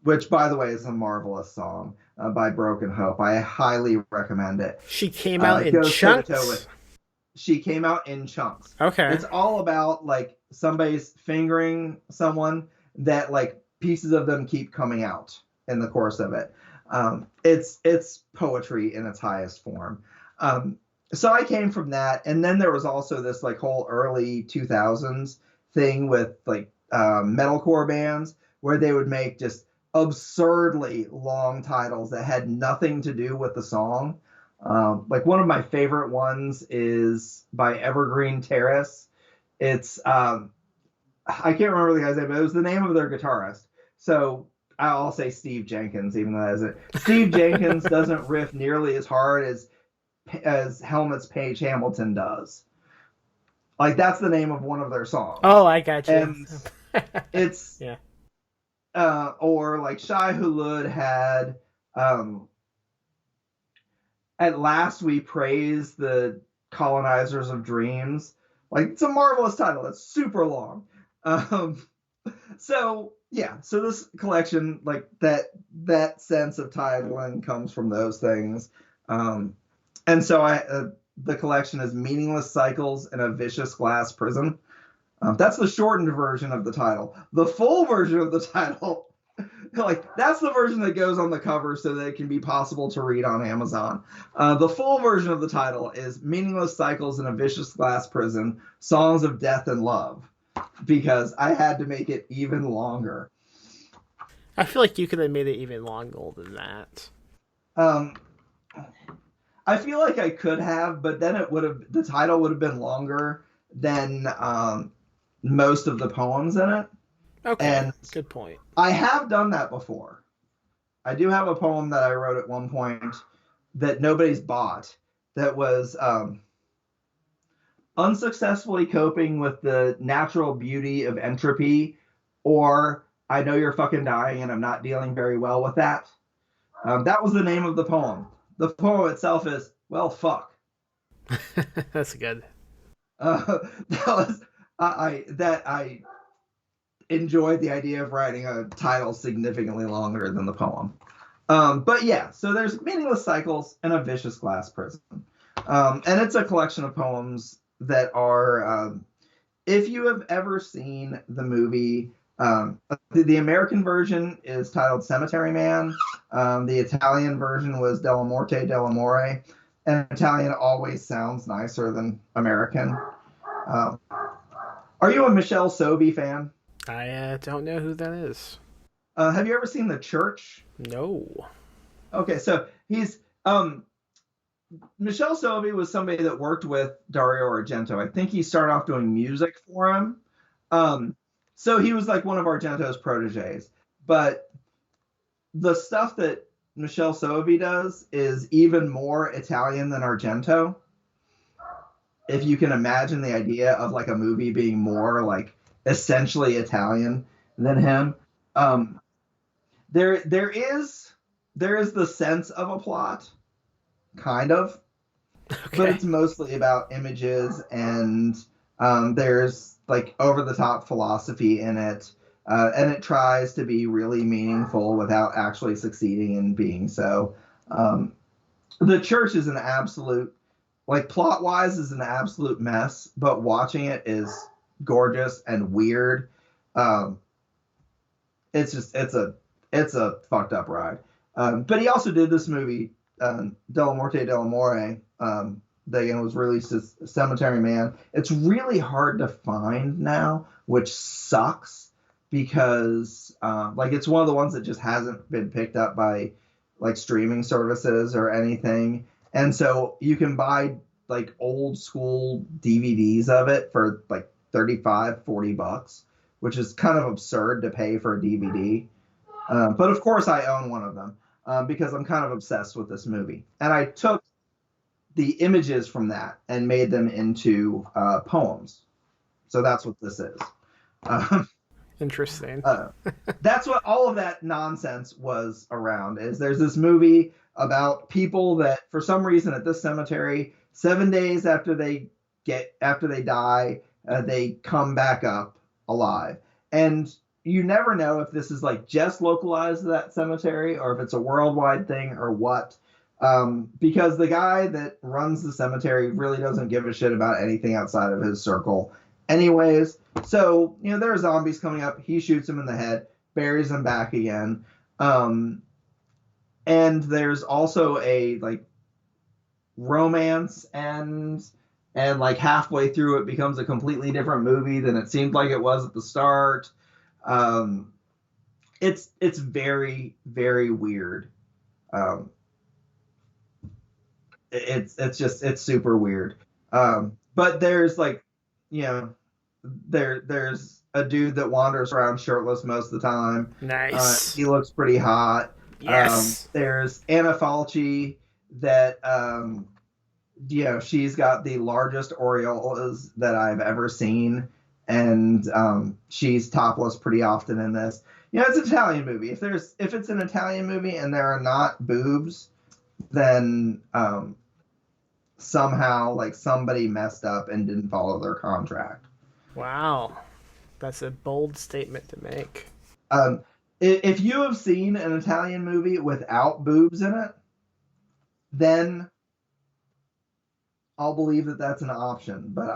which by the way is a marvelous song by Broken Hope. I highly recommend it. She came out in chunks. She Came Out in Chunks. Okay. It's all about like somebody's fingering someone that like pieces of them keep coming out in the course of it. It's poetry in its highest form. So I came from that, and then there was also this like whole early 2000s thing with like metalcore bands where they would make just absurdly long titles that had nothing to do with the song. Like one of my favorite ones is by Evergreen Terrace. It's I can't remember the guy's name, but it was the name of their guitarist. So I'll say Steve Jenkins, even though that isn't. Steve Jenkins doesn't riff nearly as hard as Helmet's Page Hamilton does. Like that's the name of one of their songs. Oh, I got you. And it's yeah. Or like Shai Hulud had At Last We Praise the Colonizers of Dreams. Like it's a marvelous title. It's super long. So this collection, like that sense of titling comes from those things. And so the collection is Meaningless Cycles in a Vicious Glass Prison. That's the shortened version of the title. The full version of the title, like that's the version that goes on the cover so that it can be possible to read on Amazon. The full version of the title is Meaningless Cycles in a Vicious Glass Prison, Songs of Death and Love, because I had to make it even longer. I feel like you could have made it even longer than that. I feel like I could have, but then the title would have been longer than most of the poems in it. Okay, and good point. I have done that before. I do have a poem that I wrote at one point that nobody's bought that was unsuccessfully coping with the natural beauty of entropy, or I know you're fucking dying and I'm not dealing very well with that. That was the name of the poem. The poem itself is, well, fuck. That's good. I enjoyed the idea of writing a title significantly longer than the poem. But yeah, so there's Meaningless Cycles and a Vicious Glass Prison. And it's a collection of poems that are, if you have ever seen the movie, the American version is titled Cemetery Man. The Italian version was Della Morte, Della More. And Italian always sounds nicer than American. Are you a Michelle Sobey fan? I don't know who that is. Have you ever seen The Church? No. Okay, so he's Michelle Sobey was somebody that worked with Dario Argento. I think he started off doing music for him. So he was like one of Argento's proteges. But the stuff that Michelle Sobey does is even more Italian than Argento. if you can imagine the idea of like a movie being more like essentially Italian than him. Um, there is the sense of a plot, kind of, but Okay. it's mostly about images and there's like over the top philosophy in it. And it tries to be really meaningful without actually succeeding in being so. Um, the church is an absolute, like plot wise, is an absolute mess, but watching it is gorgeous and weird. Um, it's a fucked up ride. But he also did this movie, Della Morte Dell'Amore, that again was released as Cemetery Man. It's really hard to find now, which sucks because like it's one of the ones that just hasn't been picked up by like streaming services or anything. And so you can buy like old school DVDs of it for like 35, $40, which is kind of absurd to pay for a DVD. But of course, I own one of them because I'm kind of obsessed with this movie. And I took the images from that and made them into poems. So that's what this is. Um, Interesting. that's what all of that nonsense was around. Is there's this movie about people that for some reason at this cemetery, 7 days after they die, they come back up alive, and you never know if this is like just localized to that cemetery or if it's a worldwide thing or what. Because the guy that runs the cemetery really doesn't give a shit about anything outside of his circle, anyways. So, there are zombies coming up. He shoots him in the head, buries him back again. And there's also a like romance and like halfway through it becomes a completely different movie than it seemed like it was at the start. Um, it's very, very weird. Um, it's super weird. But there's like, there's a dude that wanders around shirtless most of the time. Nice. He looks pretty hot. Yes. There's Anna Falchi that she's got the largest aureolas that I've ever seen, and she's topless pretty often in this. It's an Italian movie. If it's an Italian movie and there are not boobs, then somehow like somebody messed up and didn't follow their contract. Wow. That's a bold statement to make. Um, if you have seen an Italian movie without boobs in it, then I'll believe that that's an option. But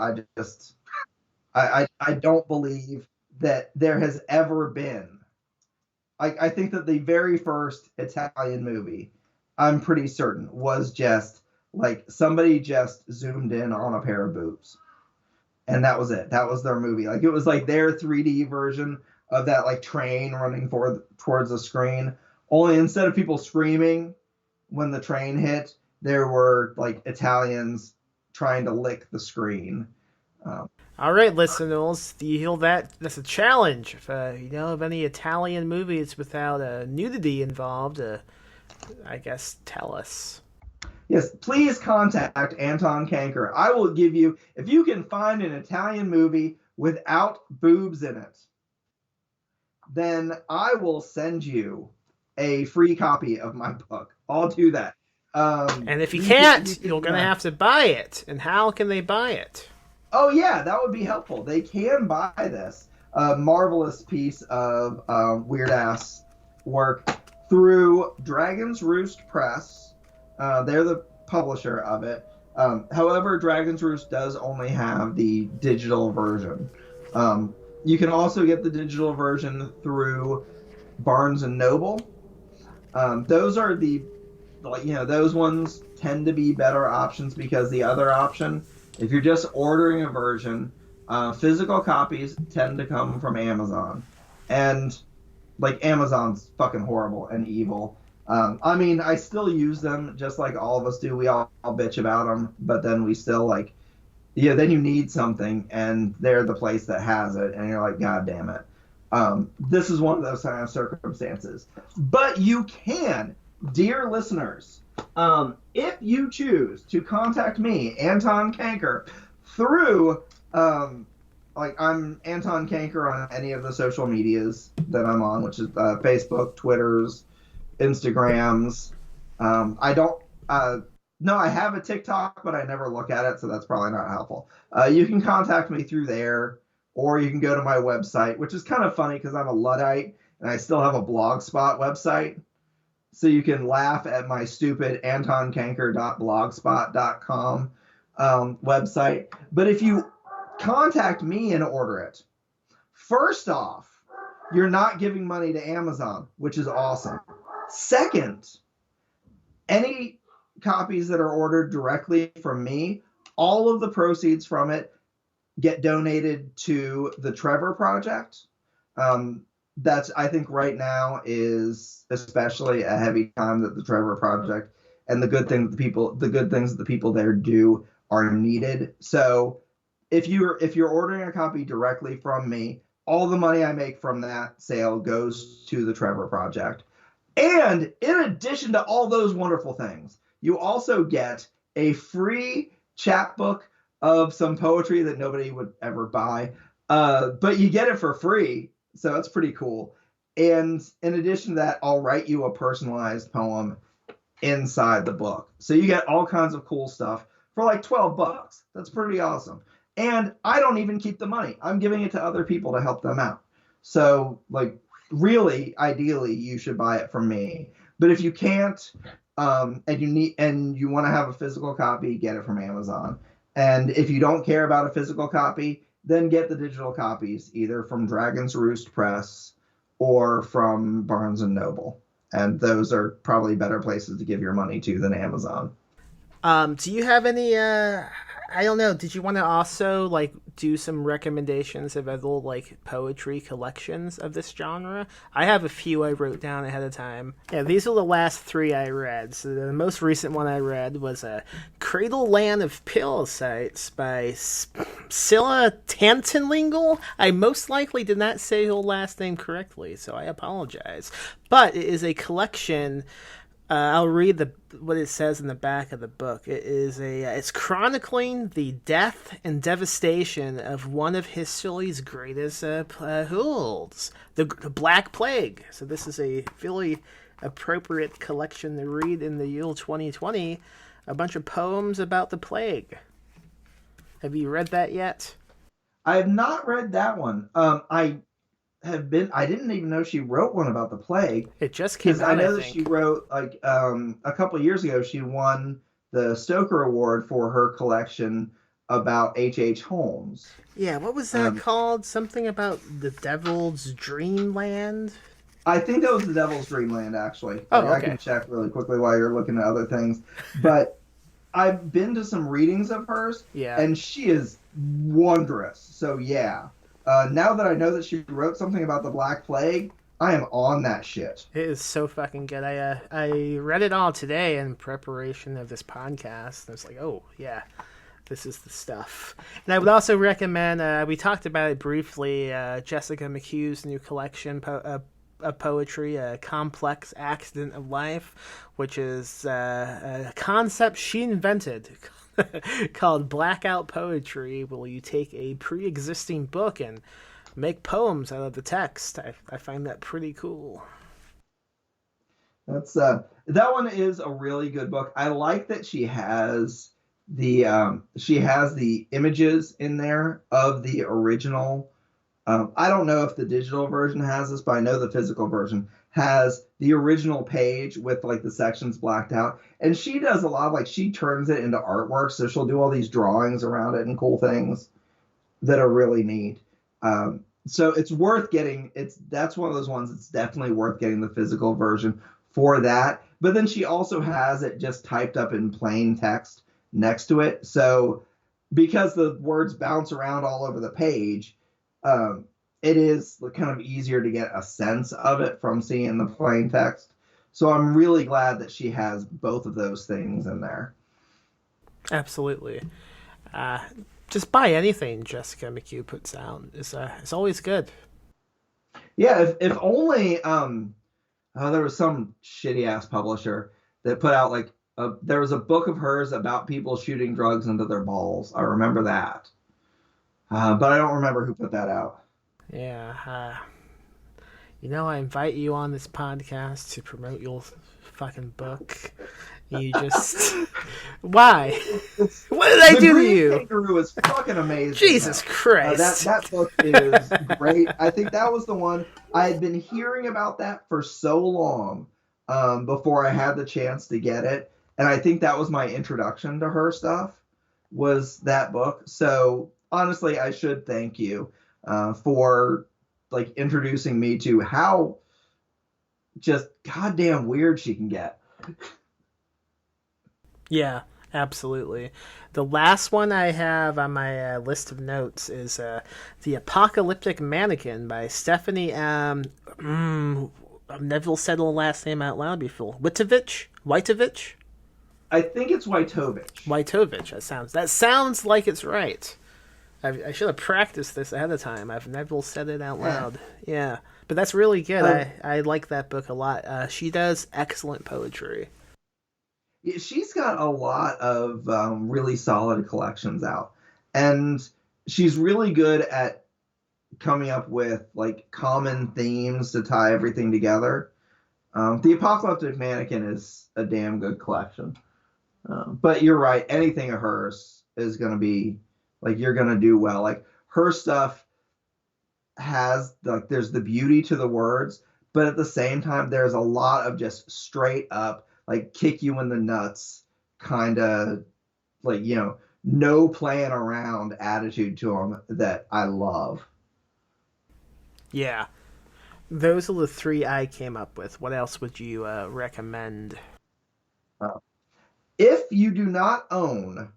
I don't believe that there has ever been. I think that the very first Italian movie, I'm pretty certain, was just like somebody just zoomed in on a pair of boobs. And that was it. That was their movie. Like it was like their 3D version of that like train running towards the screen. Only instead of people screaming when the train hit, there were like Italians trying to lick the screen. All right, listeners, do you hear that? That's a challenge. If you know of any Italian movies without nudity involved, I guess tell us. Yes, please contact Anton Cancre. I will give you, if you can find an Italian movie without boobs in it, then I will send you a free copy of my book. I'll do that. And if you can't, you're going to have to buy it. And how can they buy it? Oh, yeah, that would be helpful. They can buy this marvelous piece of weird-ass work through Dragon's Roost Press. They're the publisher of it. However, Dragon's Roost does only have the digital version. You can also get the digital version through Barnes and Noble. Those are those ones tend to be better options because the other option, if you're just ordering a version, physical copies tend to come from Amazon. And like Amazon's fucking horrible and evil. I mean, I still use them just like all of us do. We all bitch about them, but then we still like, then you need something and they're the place that has it and you're like, God damn it. This is one of those kind of circumstances. But you can, dear listeners, if you choose to contact me, Anton Cancre, through like I'm Anton Cancre on any of the social medias that I'm on, which is Facebook, Twitter's, Instagrams. I don't. No, I have a TikTok, but I never look at it, so that's probably not helpful. You can contact me through there, or you can go to my website, which is kind of funny because I'm a Luddite and I still have a Blogspot website. So you can laugh at my stupid antoncanker.blogspot.com website. But if you contact me and order it, first off, you're not giving money to Amazon, which is awesome. Second, any copies that are ordered directly from me, all of the proceeds from it get donated to the Trevor Project. That's, I think right now is especially a heavy time that the Trevor Project and the good things that the people there do are needed. So if you're ordering a copy directly from me, all the money I make from that sale goes to the Trevor Project. And in addition to all those wonderful things, you also get a free chapbook of some poetry that nobody would ever buy. But you get it for free. So that's pretty cool. And in addition to that, I'll write you a personalized poem inside the book. So you get all kinds of cool stuff for like $12. That's pretty awesome. And I don't even keep the money. I'm giving it to other people to help them out. So like really, ideally, you should buy it from me. But if you can't, and you want to have a physical copy, get it from Amazon. And if you don't care about a physical copy, then get the digital copies either from Dragon's Roost Press or from Barnes and Noble. And those are probably better places to give your money to than Amazon. Do you have any I don't know, did you want to also like do some recommendations of other like poetry collections of this genre? I have a few I wrote down ahead of time. Yeah, these are the last three I read. So the most recent one I read was a Cradle Land of Parasites by Scylla Tantenlingle. I most likely did not say her last name correctly, so I apologize. But it is a collection. I'll read what it says in the back of the book. It's chronicling the death and devastation of one of history's greatest hools, the Black Plague. So this is a really appropriate collection to read in the year 2020. A bunch of poems about the plague. Have you read that yet? I have not read that one. I didn't even know she wrote one about the plague. It just came out. I know that she wrote like a couple of years ago. She won the Stoker Award for her collection about H.H. Holmes. Yeah, what was that called? Something about the Devil's Dreamland. I think that was the Devil's Dreamland, actually. Oh, okay. I can check really quickly while you're looking at other things. But I've been to some readings of hers, yeah, and she is wondrous. So yeah. Now that I know that she wrote something about the Black Plague, I am on that shit. It is so fucking good. I read it all today in preparation of this podcast. I was like, oh, yeah, this is the stuff. And I would also recommend, we talked about it briefly, Jessica McHugh's new collection of poetry, A Complex Accident of Life, which is a concept she invented called Blackout Poetry, where you take a pre-existing book and make poems out of the text. I find that pretty cool. That's that one is a really good book. I like that she has the images in there of the original. I don't know if the digital version has this, but I know the physical version has the original page with like the sections blacked out. And she does a lot of she turns it into artwork. So she'll do all these drawings around it and cool things that are really neat. So it's worth getting. That's one of those ones that's definitely worth getting the physical version for that. But then she also has it just typed up in plain text next to it. So because the words bounce around all over the page, it is kind of easier to get a sense of it from seeing the plain text. So I'm really glad that she has both of those things in there. Absolutely. Just buy anything Jessica McHugh puts out. It's always good. Yeah, if only there was some shitty ass publisher that put out there was a book of hers about people shooting drugs into their balls. I remember that, but I don't remember who put that out. Yeah. I invite you on this podcast to promote your fucking book. You just. Why? What did I The do to Green you? Kangaroo is fucking amazing. Jesus though. Christ. That book is great. I think that was the one I had been hearing about that for so long before I had the chance to get it, and I think that was my introduction to her stuff. Was that book? So honestly, I should thank you for like introducing me to how just goddamn weird she can get. Yeah, absolutely. The last one I have on my list of notes is The Apocalyptic Mannequin by Stephanie. I've never said the last name out loud before. Witovich? I think it's Wojtovich. Witovich. That sounds like it's right. I should have practiced this ahead of time. I've never said it out loud. Yeah, but that's really good. I like that book a lot. She does excellent poetry. Yeah, she's got a lot of really solid collections out, and she's really good at coming up with like common themes to tie everything together. The Apocalyptic Mannequin is a damn good collection. But you're right, anything of hers is going to be like you're going to do well. Like her stuff has like there's the beauty to the words, but at the same time there's a lot of just straight up like kick you in the nuts kind of like no playing around attitude to them that I love. Yeah, those are the three I came up with. What else would you recommend? Uh, if you do not own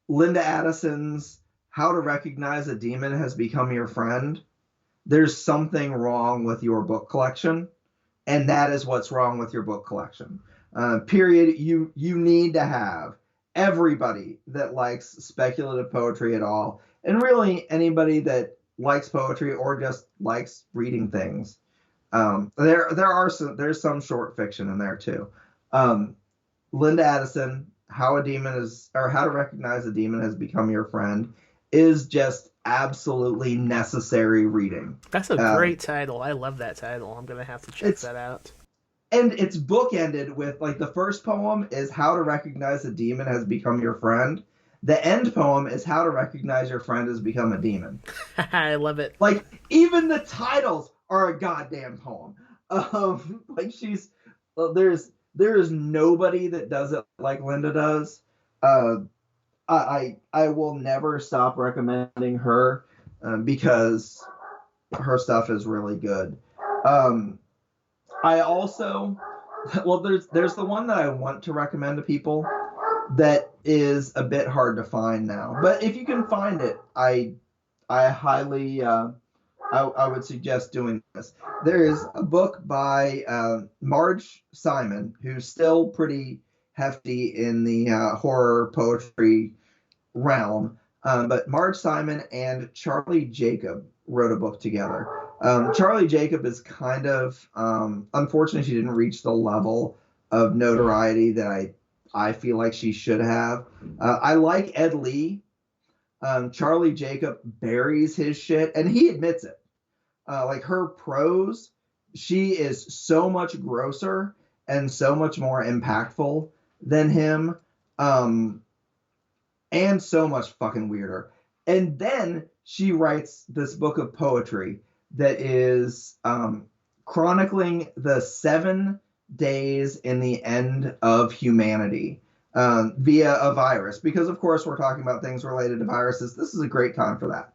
Linda Addison's How to Recognize a Demon Has Become Your Friend, there's something wrong with your book collection, and that is what's wrong with your book collection. Period. You need to have everybody that likes speculative poetry at all, and really anybody that likes poetry or just likes reading things. There's some short fiction in there too. Um, Linda Addison, How to Recognize a Demon Has Become Your Friend, is just absolutely necessary reading. That's a great title. I love that title. I'm gonna have to check that out. And it's bookended with like the first poem is How to Recognize a Demon Has Become Your Friend. The end poem is How to Recognize Your Friend Has Become a Demon. I love it. Like even the titles are a goddamn poem. Like there is nobody that does it like Linda does. I will never stop recommending her because her stuff is really good. I also there's the one that I want to recommend to people that is a bit hard to find now. But if you can find it, I highly I would suggest doing this. There is a book by Marge Simon, who's still pretty hefty in the horror poetry realm. But Marge Simon and Charlie Jacob wrote a book together. Charlie Jacob is kind of unfortunate she didn't reach the level of notoriety that I feel like she should have. I like Ed Lee. Charlie Jacob buries his shit, and he admits it. Like her prose, she is so much grosser and so much more impactful than him, and so much fucking weirder. And then she writes this book of poetry that is chronicling the 7 days in the end of humanity via a virus. Because, of course, we're talking about things related to viruses. This is a great time for that.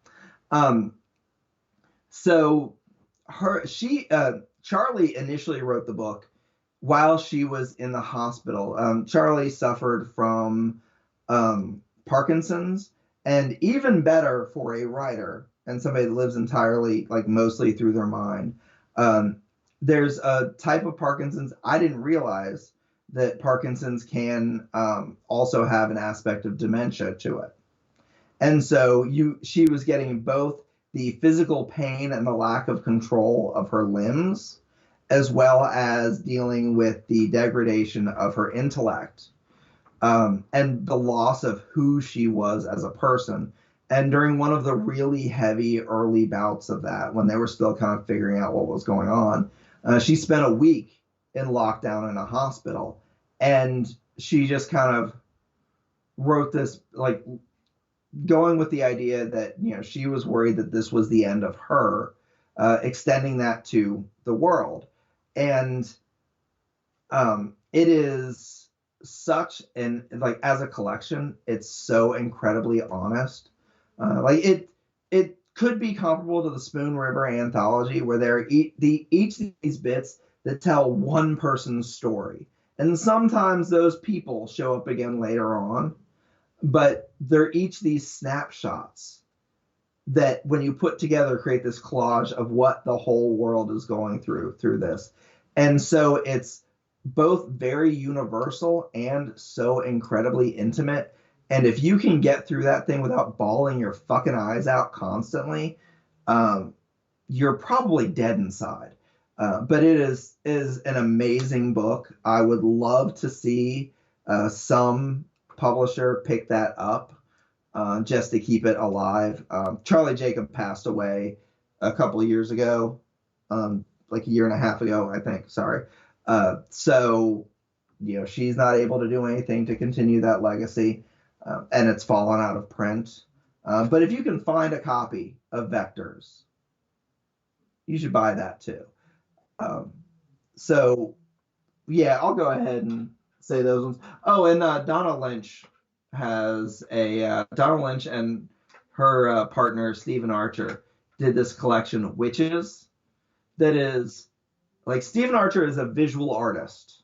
So Charlie initially wrote the book while she was in the hospital. Charlie suffered from Parkinson's, and even better for a writer and somebody that lives entirely, like mostly through their mind. There's a type of Parkinson's I didn't realize that Parkinson's can also have an aspect of dementia to it. And so she was getting both the physical pain and the lack of control of her limbs, as well as dealing with the degradation of her intellect, and the loss of who she was as a person. And during one of the really heavy early bouts of that, when they were still kind of figuring out what was going on, she spent a week in lockdown in a hospital. And she just kind of wrote this, like, going with the idea that, she was worried that this was the end of her, extending that to the world. And it is such an, like, as a collection, it's so incredibly honest. It could be comparable to the Spoon River anthology, where there are each of these bits that tell one person's story. And sometimes those people show up again later on, but they're each these snapshots that, when you put together, create this collage of what the whole world is going through this. And so it's both very universal and so incredibly intimate. And if you can get through that thing without bawling your fucking eyes out constantly, you're probably dead inside. But it is an amazing book. I would love to see some publisher pick that up, just to keep it alive. Charlie Jacob passed away a couple of years ago, like a year and a half ago, I think. Sorry. So, she's not able to do anything to continue that legacy, and it's fallen out of print. But if you can find a copy of Vectors, you should buy that too. So, yeah, I'll go ahead and say those ones. Oh, and Donna Lynch Donna Lynch and her partner Stephen Archer did this collection, Witches, that is, like, Stephen Archer is a visual artist.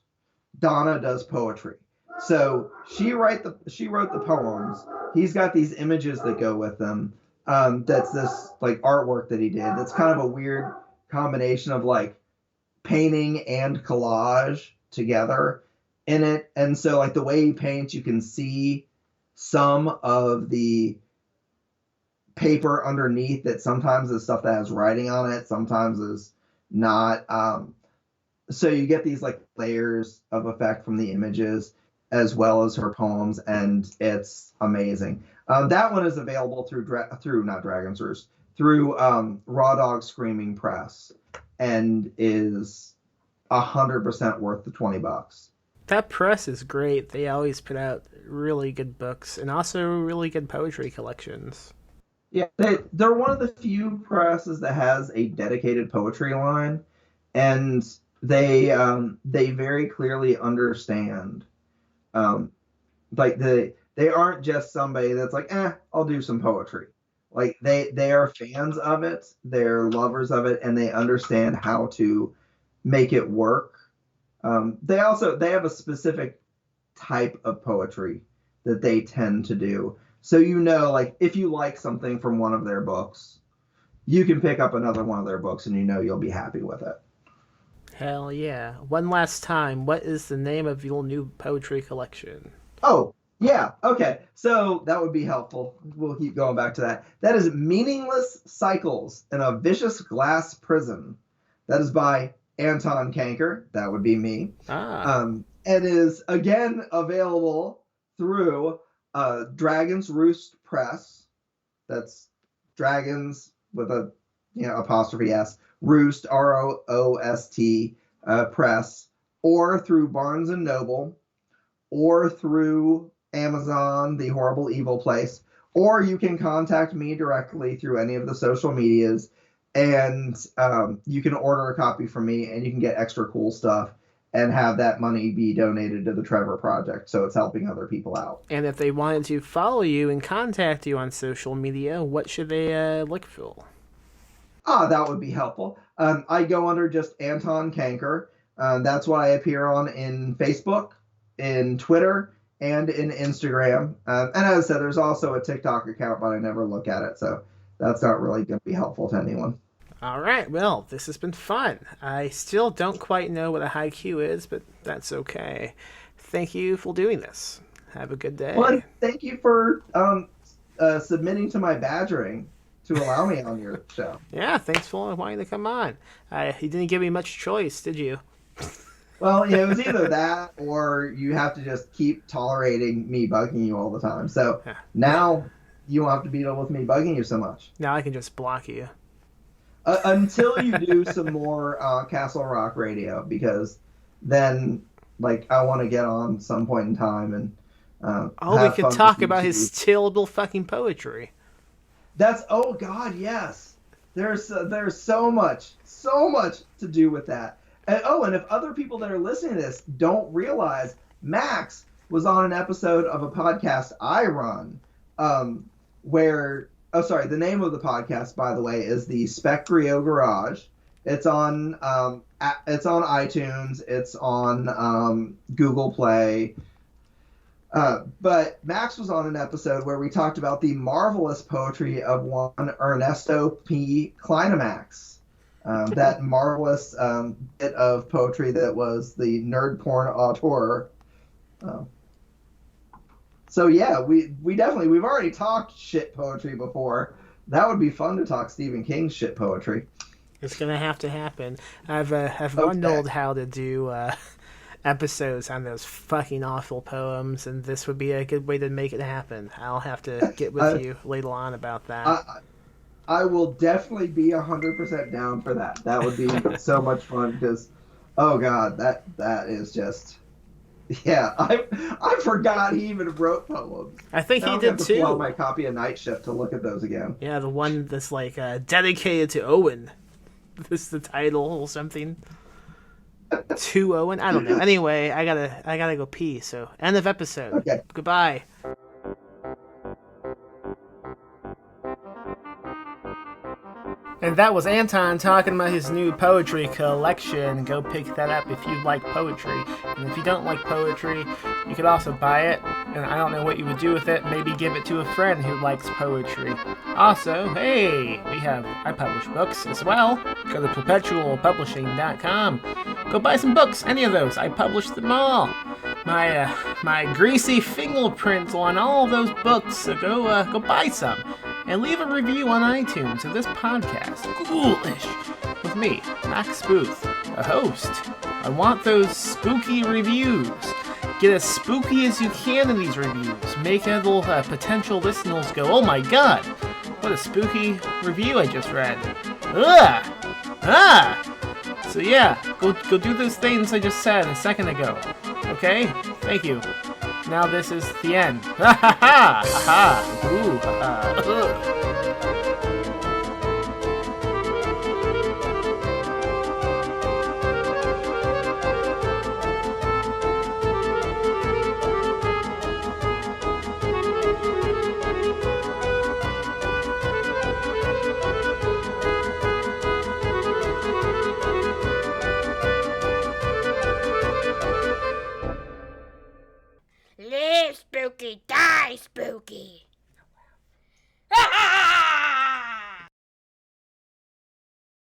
Donna does poetry. So she wrote the poems. He's got these images that go with them. That's this, like, artwork that he did. That's kind of a weird combination of, like, painting and collage together in it. And so, like, the way he paints, you can see some of the paper underneath that sometimes is stuff that has writing on it, sometimes is not. So you get these, like, layers of effect from the images as well as her poems, and it's amazing. That one is available through not Dragon's Roost, through Raw Dog Screaming Press, and is 100% worth the $20. That press is great. They always put out really good books and also really good poetry collections. Yeah, they're one of the few presses that has a dedicated poetry line, and they very clearly understand, like, they aren't just somebody that's like, I'll do some poetry. Like, they are fans of it, they're lovers of it, and they understand how to make it work. They have a specific type of poetry that they tend to do. So, like, if you like something from one of their books, you can pick up another one of their books and you'll be happy with it. Hell yeah. One last time, what is the name of your new poetry collection? Oh, yeah. Okay. So that would be helpful. We'll keep going back to that. That is Meaningless Cycles in a Vicious Glass Prison. That is by Anton Cancre. That would be me. It is, again, available through Dragon's Roost Press. That's Dragons with a apostrophe S. Roost, Roost, Press, or through Barnes and Noble, or through Amazon, The Horrible Evil Place, or you can contact me directly through any of the social medias, and you can order a copy from me, and you can get extra cool stuff and have that money be donated to the Trevor Project, so it's helping other people out. And if they wanted to follow you and contact you on social media, what should they look for? That would be helpful. I go under just Anton Cancre. That's what I appear on in Facebook, in Twitter, and in Instagram. And as I said, there's also a TikTok account, but I never look at it, so that's not really going to be helpful to anyone. All right, well, this has been fun. I still don't quite know what a haiku is, but that's okay. Thank you for doing this. Have a good day. Well, thank you for submitting to my badgering. to allow me on your show. Yeah, thanks for wanting to come on. You didn't give me much choice, did you? Well, it was either that or you have to just keep tolerating me bugging you all the time. So now you won't have to deal with me bugging you so much. Now I can just block you. Until you do some more Castle Rock radio, because then, I want to get on some point in time and we could talk about his tillable fucking poetry. Oh God, yes. There's so much to do with that. And if other people that are listening to this don't realize, Max was on an episode of a podcast I run, the name of the podcast, by the way, is the Spectrio Garage. It's on iTunes, it's on Google Play. But Max was on an episode where we talked about the marvelous poetry of one Ernesto P. Kleinemax. That marvelous bit of poetry that was the nerd porn auteur. So yeah, we've already talked shit poetry before. That would be fun to talk Stephen King's shit poetry. It's gonna have to happen. I've wondered how to do episodes on those fucking awful poems, and this would be a good way to make it happen. I'll have to get with you later on about that. I will definitely be 100% down for that. That would be so much fun because, oh God, that is just, yeah. I forgot he even wrote poems. I think he did too. I have to pull out my copy of Night Shift to look at those again. Yeah, the one that's dedicated to Owen. This is the title or something. To Owen, I don't know. Anyway, I gotta go pee. So end of episode. Okay. Goodbye. And that was Anton talking about his new poetry collection. Go pick that up if you like poetry. And if you don't like poetry, you could also buy it. And I don't know what you would do with it. Maybe give it to a friend who likes poetry. Also, hey, I publish books as well. Go to perpetualpublishing.com. Go buy some books, any of those. I publish them all. My greasy fingerprint on all those books. So go buy some. And leave a review on iTunes of this podcast, Ghoulish, with me, Max Booth, a host. I want those spooky reviews. Get as spooky as you can in these reviews. Make little potential listeners go, oh my god, what a spooky review I just read. Ugh! Ah! So yeah, go do those things I just said a second ago. Okay? Thank you. Now this is the end. Ha ha ha! Ha ha! Ooh, ha ha!